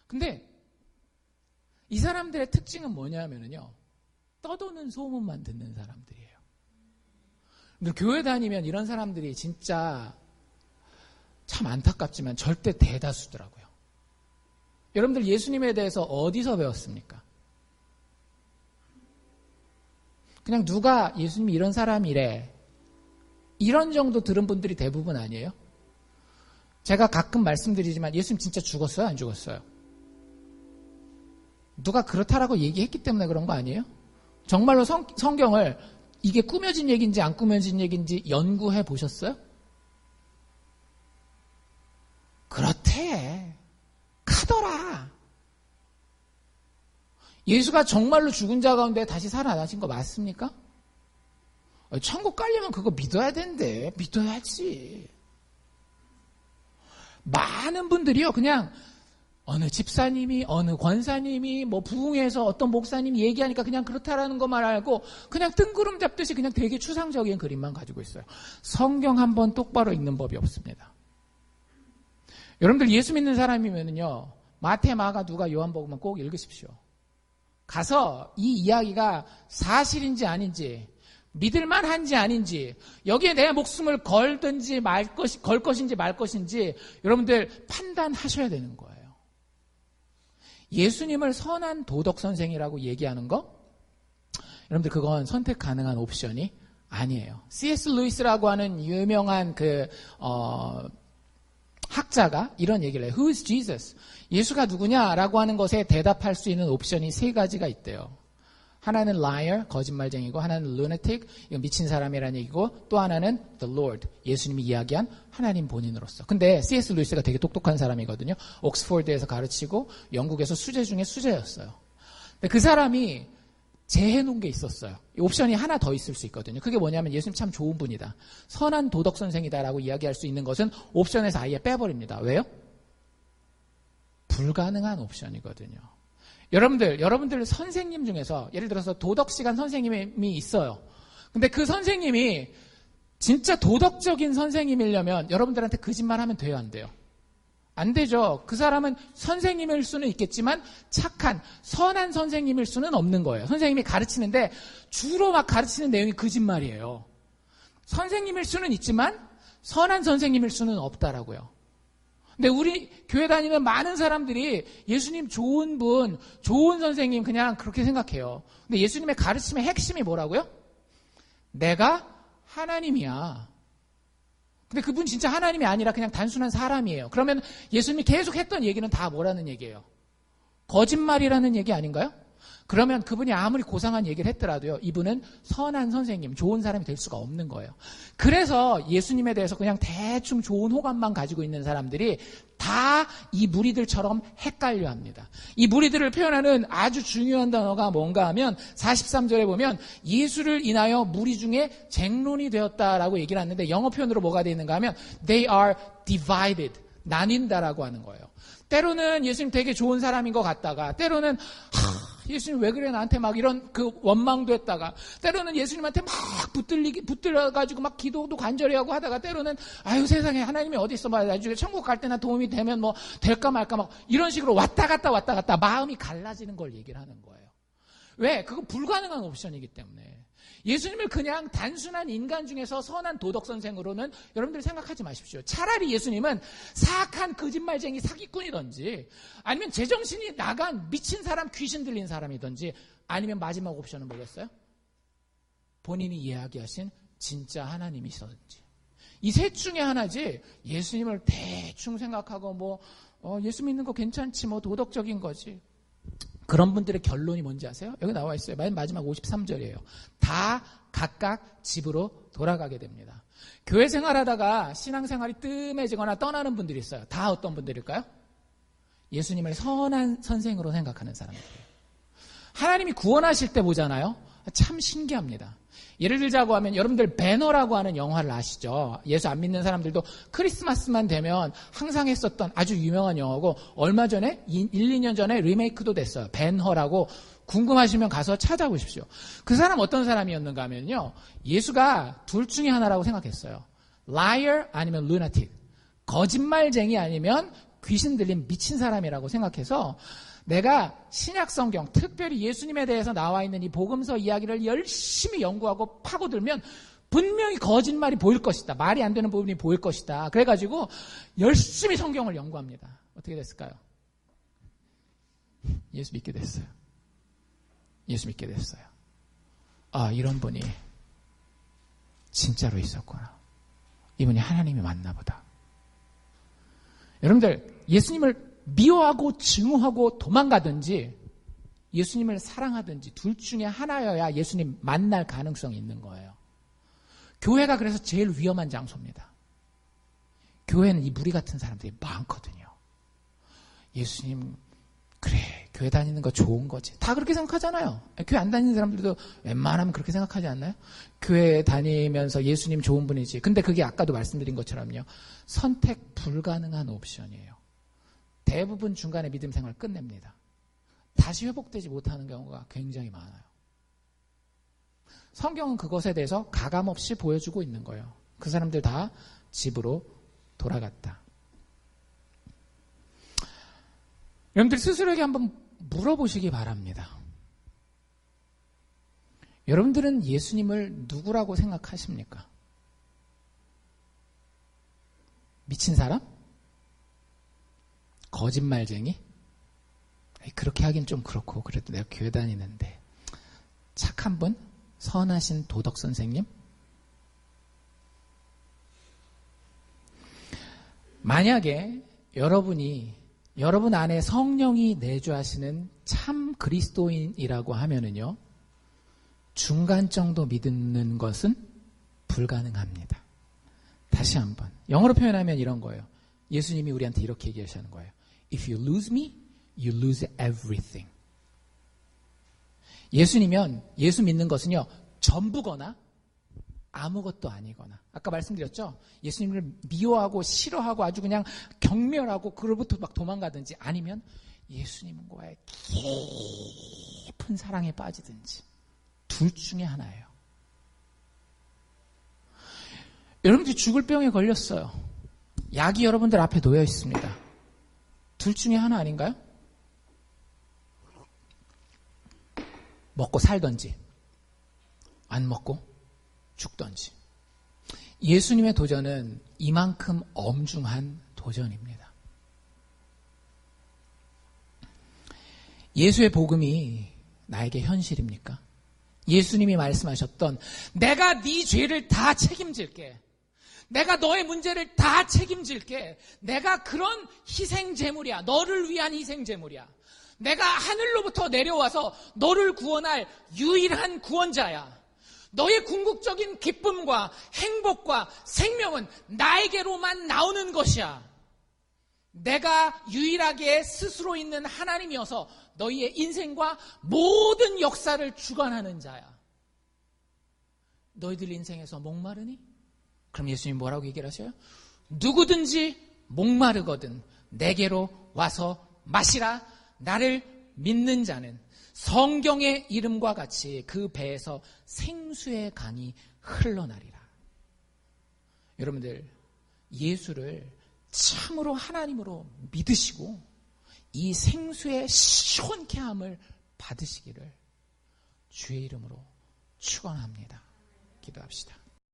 근데 이 사람들의 특징은 뭐냐면요, 떠도는 소문만 듣는 사람들이에요. 근데 교회 다니면 이런 사람들이 진짜 참 안타깝지만 절대 대다수더라고요. 여러분들 예수님에 대해서 어디서 배웠습니까? 그냥 누가 예수님이 이런 사람이래, 이런 정도 들은 분들이 대부분 아니에요? 제가 가끔 말씀드리지만 예수님 진짜 죽었어요? 안 죽었어요? 누가 그렇다라고 얘기했기 때문에 그런 거 아니에요? 정말로 성경을 이게 꾸며진 얘기인지 안 꾸며진 얘기인지 연구해 보셨어요? 그렇대. 카더라. 예수가 정말로 죽은 자 가운데 다시 살아나신 거 맞습니까? 천국 가려면 그거 믿어야 된대. 믿어야지. 많은 분들이요, 그냥 어느 집사님이, 어느 권사님이, 뭐 부흥회에서 어떤 목사님이 얘기하니까 그냥 그렇다라는 것만 알고 그냥 뜬구름 잡듯이 그냥 되게 추상적인 그림만 가지고 있어요. 성경 한번 똑바로 읽는 법이 없습니다. 여러분들 예수 믿는 사람이면요, 마태, 마가, 누가, 요한복음은 꼭 읽으십시오. 가서 이 이야기가 사실인지 아닌지, 믿을만한지 아닌지, 여기에 내 목숨을 걸 것인지 말 것인지 여러분들 판단하셔야 되는 거예요. 예수님을 선한 도덕 선생이라고 얘기하는 거, 여러분들 그건 선택 가능한 옵션이 아니에요. C.S. 루이스라고 하는 유명한 학자가 이런 얘기를 해요. Who is Jesus? 예수가 누구냐라고 하는 것에 대답할 수 있는 옵션이 세 가지가 있대요. 하나는 liar, 거짓말쟁이고, 하나는 lunatic, 이건 미친 사람이라는 얘기고, 또 하나는 the Lord, 예수님이 이야기한 하나님 본인으로서. 근데 C.S. 루이스가 되게 똑똑한 사람이거든요. 옥스포드에서 가르치고 영국에서 수재 중에 수재였어요. 근데 그 사람이 제해놓은 게 있었어요. 이 옵션이 하나 더 있을 수 있거든요. 그게 뭐냐면 예수님 참 좋은 분이다, 선한 도덕 선생이다라고 이야기할 수 있는 것은 옵션에서 아예 빼버립니다. 왜요? 불가능한 옵션이거든요. 여러분들 선생님 중에서 예를 들어서 도덕시간 선생님이 있어요. 근데 그 선생님이 진짜 도덕적인 선생님이려면 여러분들한테 거짓말하면 돼요, 안 돼요? 안 되죠. 그 사람은 선생님일 수는 있겠지만 착한, 선한 선생님일 수는 없는 거예요. 선생님이 가르치는데 주로 막 가르치는 내용이 거짓말이에요. 선생님일 수는 있지만 선한 선생님일 수는 없다라고요. 근데 우리 교회 다니는 많은 사람들이 예수님 좋은 분, 좋은 선생님 그냥 그렇게 생각해요. 근데 예수님의 가르침의 핵심이 뭐라고요? 내가 하나님이야. 근데 그분 진짜 하나님이 아니라 그냥 단순한 사람이에요. 그러면 예수님이 계속 했던 얘기는 다 뭐라는 얘기예요? 거짓말이라는 얘기 아닌가요? 그러면 그분이 아무리 고상한 얘기를 했더라도요, 이분은 선한 선생님, 좋은 사람이 될 수가 없는 거예요. 그래서 예수님에 대해서 그냥 대충 좋은 호감만 가지고 있는 사람들이 다 이 무리들처럼 헷갈려 합니다. 이 무리들을 표현하는 아주 중요한 단어가 뭔가 하면 43절에 보면 예수를 인하여 무리 중에 쟁론이 되었다라고 얘기를 하는데 영어 표현으로 뭐가 되어 있는가 하면 they are divided, 나뉜다라고 하는 거예요. 때로는 예수님 되게 좋은 사람인 것 같다가 때로는 예수님 왜 그래 나한테 막 이런 그 원망도 했다가 때로는 예수님한테 막 붙들려가지고 막 기도도 간절히 하고 하다가 때로는 아유 세상에 하나님이 어디 있어 막 나중에 천국 갈 때나 도움이 되면 뭐 될까 말까 막 이런 식으로 왔다 갔다 마음이 갈라지는 걸 얘기를 하는 거예요. 왜? 그건 불가능한 옵션이기 때문에. 예수님을 그냥 단순한 인간 중에서 선한 도덕 선생으로는 여러분들 생각하지 마십시오. 차라리 예수님은 사악한 거짓말쟁이 사기꾼이든지 아니면 제정신이 나간 미친 사람 귀신 들린 사람이든지 아니면 마지막 옵션은 뭐겠어요? 본인이 이야기하신 진짜 하나님이시든지. 이 셋 중에 하나지 예수님을 대충 생각하고 뭐 예수 믿는 거 괜찮지 뭐 도덕적인 거지. 그런 분들의 결론이 뭔지 아세요? 여기 나와 있어요. 맨 마지막 53절이에요. 다 각각 집으로 돌아가게 됩니다. 교회 생활하다가 신앙생활이 뜸해지거나 떠나는 분들이 있어요. 다 어떤 분들일까요? 예수님을 선한 선생으로 생각하는 사람들이에요. 하나님이 구원하실 때 보잖아요. 참 신기합니다. 예를 들자고 하면 여러분들 배너라고 하는 영화를 아시죠? 예수 안 믿는 사람들도 크리스마스만 되면 항상 했었던 아주 유명한 영화고 얼마 전에 1, 2년 전에 리메이크도 됐어요. 벤허라고 궁금하시면 가서 찾아보십시오. 그 사람 어떤 사람이었는가 하면요. 예수가 둘 중에 하나라고 생각했어요. liar 아니면 lunatic. 거짓말쟁이 아니면 귀신 들린 미친 사람이라고 생각해서 내가 신약 성경, 특별히 예수님에 대해서 나와 있는 이 복음서 이야기를 열심히 연구하고 파고들면 분명히 거짓말이 보일 것이다. 말이 안 되는 부분이 보일 것이다. 그래가지고 열심히 성경을 연구합니다. 어떻게 됐을까요? 예수 믿게 됐어요. 예수 믿게 됐어요. 아, 이런 분이 진짜로 있었구나. 이분이 하나님이 맞나 보다. 여러분들, 예수님을 미워하고 증오하고 도망가든지 예수님을 사랑하든지 둘 중에 하나여야 예수님 만날 가능성이 있는 거예요. 교회가 그래서 제일 위험한 장소입니다. 교회는 이 무리 같은 사람들이 많거든요. 예수님 그래 교회 다니는 거 좋은 거지. 다 그렇게 생각하잖아요. 교회 안 다니는 사람들도 웬만하면 그렇게 생각하지 않나요? 교회 다니면서 예수님 좋은 분이지. 근데 그게 아까도 말씀드린 것처럼요. 선택 불가능한 옵션이에요. 대부분 중간에 믿음 생활 끝냅니다. 다시 회복되지 못하는 경우가 굉장히 많아요. 성경은 그것에 대해서 가감없이 보여주고 있는 거예요. 그 사람들 다 집으로 돌아갔다. 여러분들 스스로에게 한번 물어보시기 바랍니다. 여러분들은 예수님을 누구라고 생각하십니까? 미친 사람? 거짓말쟁이? 그렇게 하긴 좀 그렇고 그래도 내가 교회 다니는데 착한 분? 선하신 도덕 선생님? 만약에 여러분 안에 성령이 내주하시는 참 그리스도인이라고 하면은요, 중간 정도 믿는 것은 불가능합니다. 다시 한번 영어로 표현하면 이런 거예요. 예수님이 우리한테 이렇게 얘기하시는 거예요. If you lose me, you lose everything. 예수님이면 예수 믿는 것은요, 전부거나 아무것도 아니거나. 아까 말씀드렸죠? 예수님을 미워하고 싫어하고 아주 그냥 경멸하고 그로부터 막 도망가든지 아니면 예수님과의 깊은 사랑에 빠지든지 둘 중에 하나예요. 여러분들이 죽을 병에 걸렸어요. 약이 여러분들 앞에 놓여 있습니다. 둘 중에 하나 아닌가요? 먹고 살던지 안 먹고 죽던지. 예수님의 도전은 이만큼 엄중한 도전입니다. 예수의 복음이 나에게 현실입니까? 예수님이 말씀하셨던 내가 네 죄를 다 책임질게. 내가 너의 문제를 다 책임질게. 내가 그런 희생제물이야. 너를 위한 희생제물이야. 내가 하늘로부터 내려와서 너를 구원할 유일한 구원자야. 너의 궁극적인 기쁨과 행복과 생명은 나에게로만 나오는 것이야. 내가 유일하게 스스로 있는 하나님이어서 너희의 인생과 모든 역사를 주관하는 자야. 너희들 인생에서 목마르니? 그럼 예수님 뭐라고 얘기를 하셔요? 누구든지 목마르거든 내게로 와서 마시라. 나를 믿는 자는 성경의 이름과 같이 그 배에서 생수의 강이 흘러나리라. 여러분들, 예수를 참으로 하나님으로 믿으시고 이 생수의 시원케 함을 받으시기를 주의 이름으로 축원합니다. 기도합시다.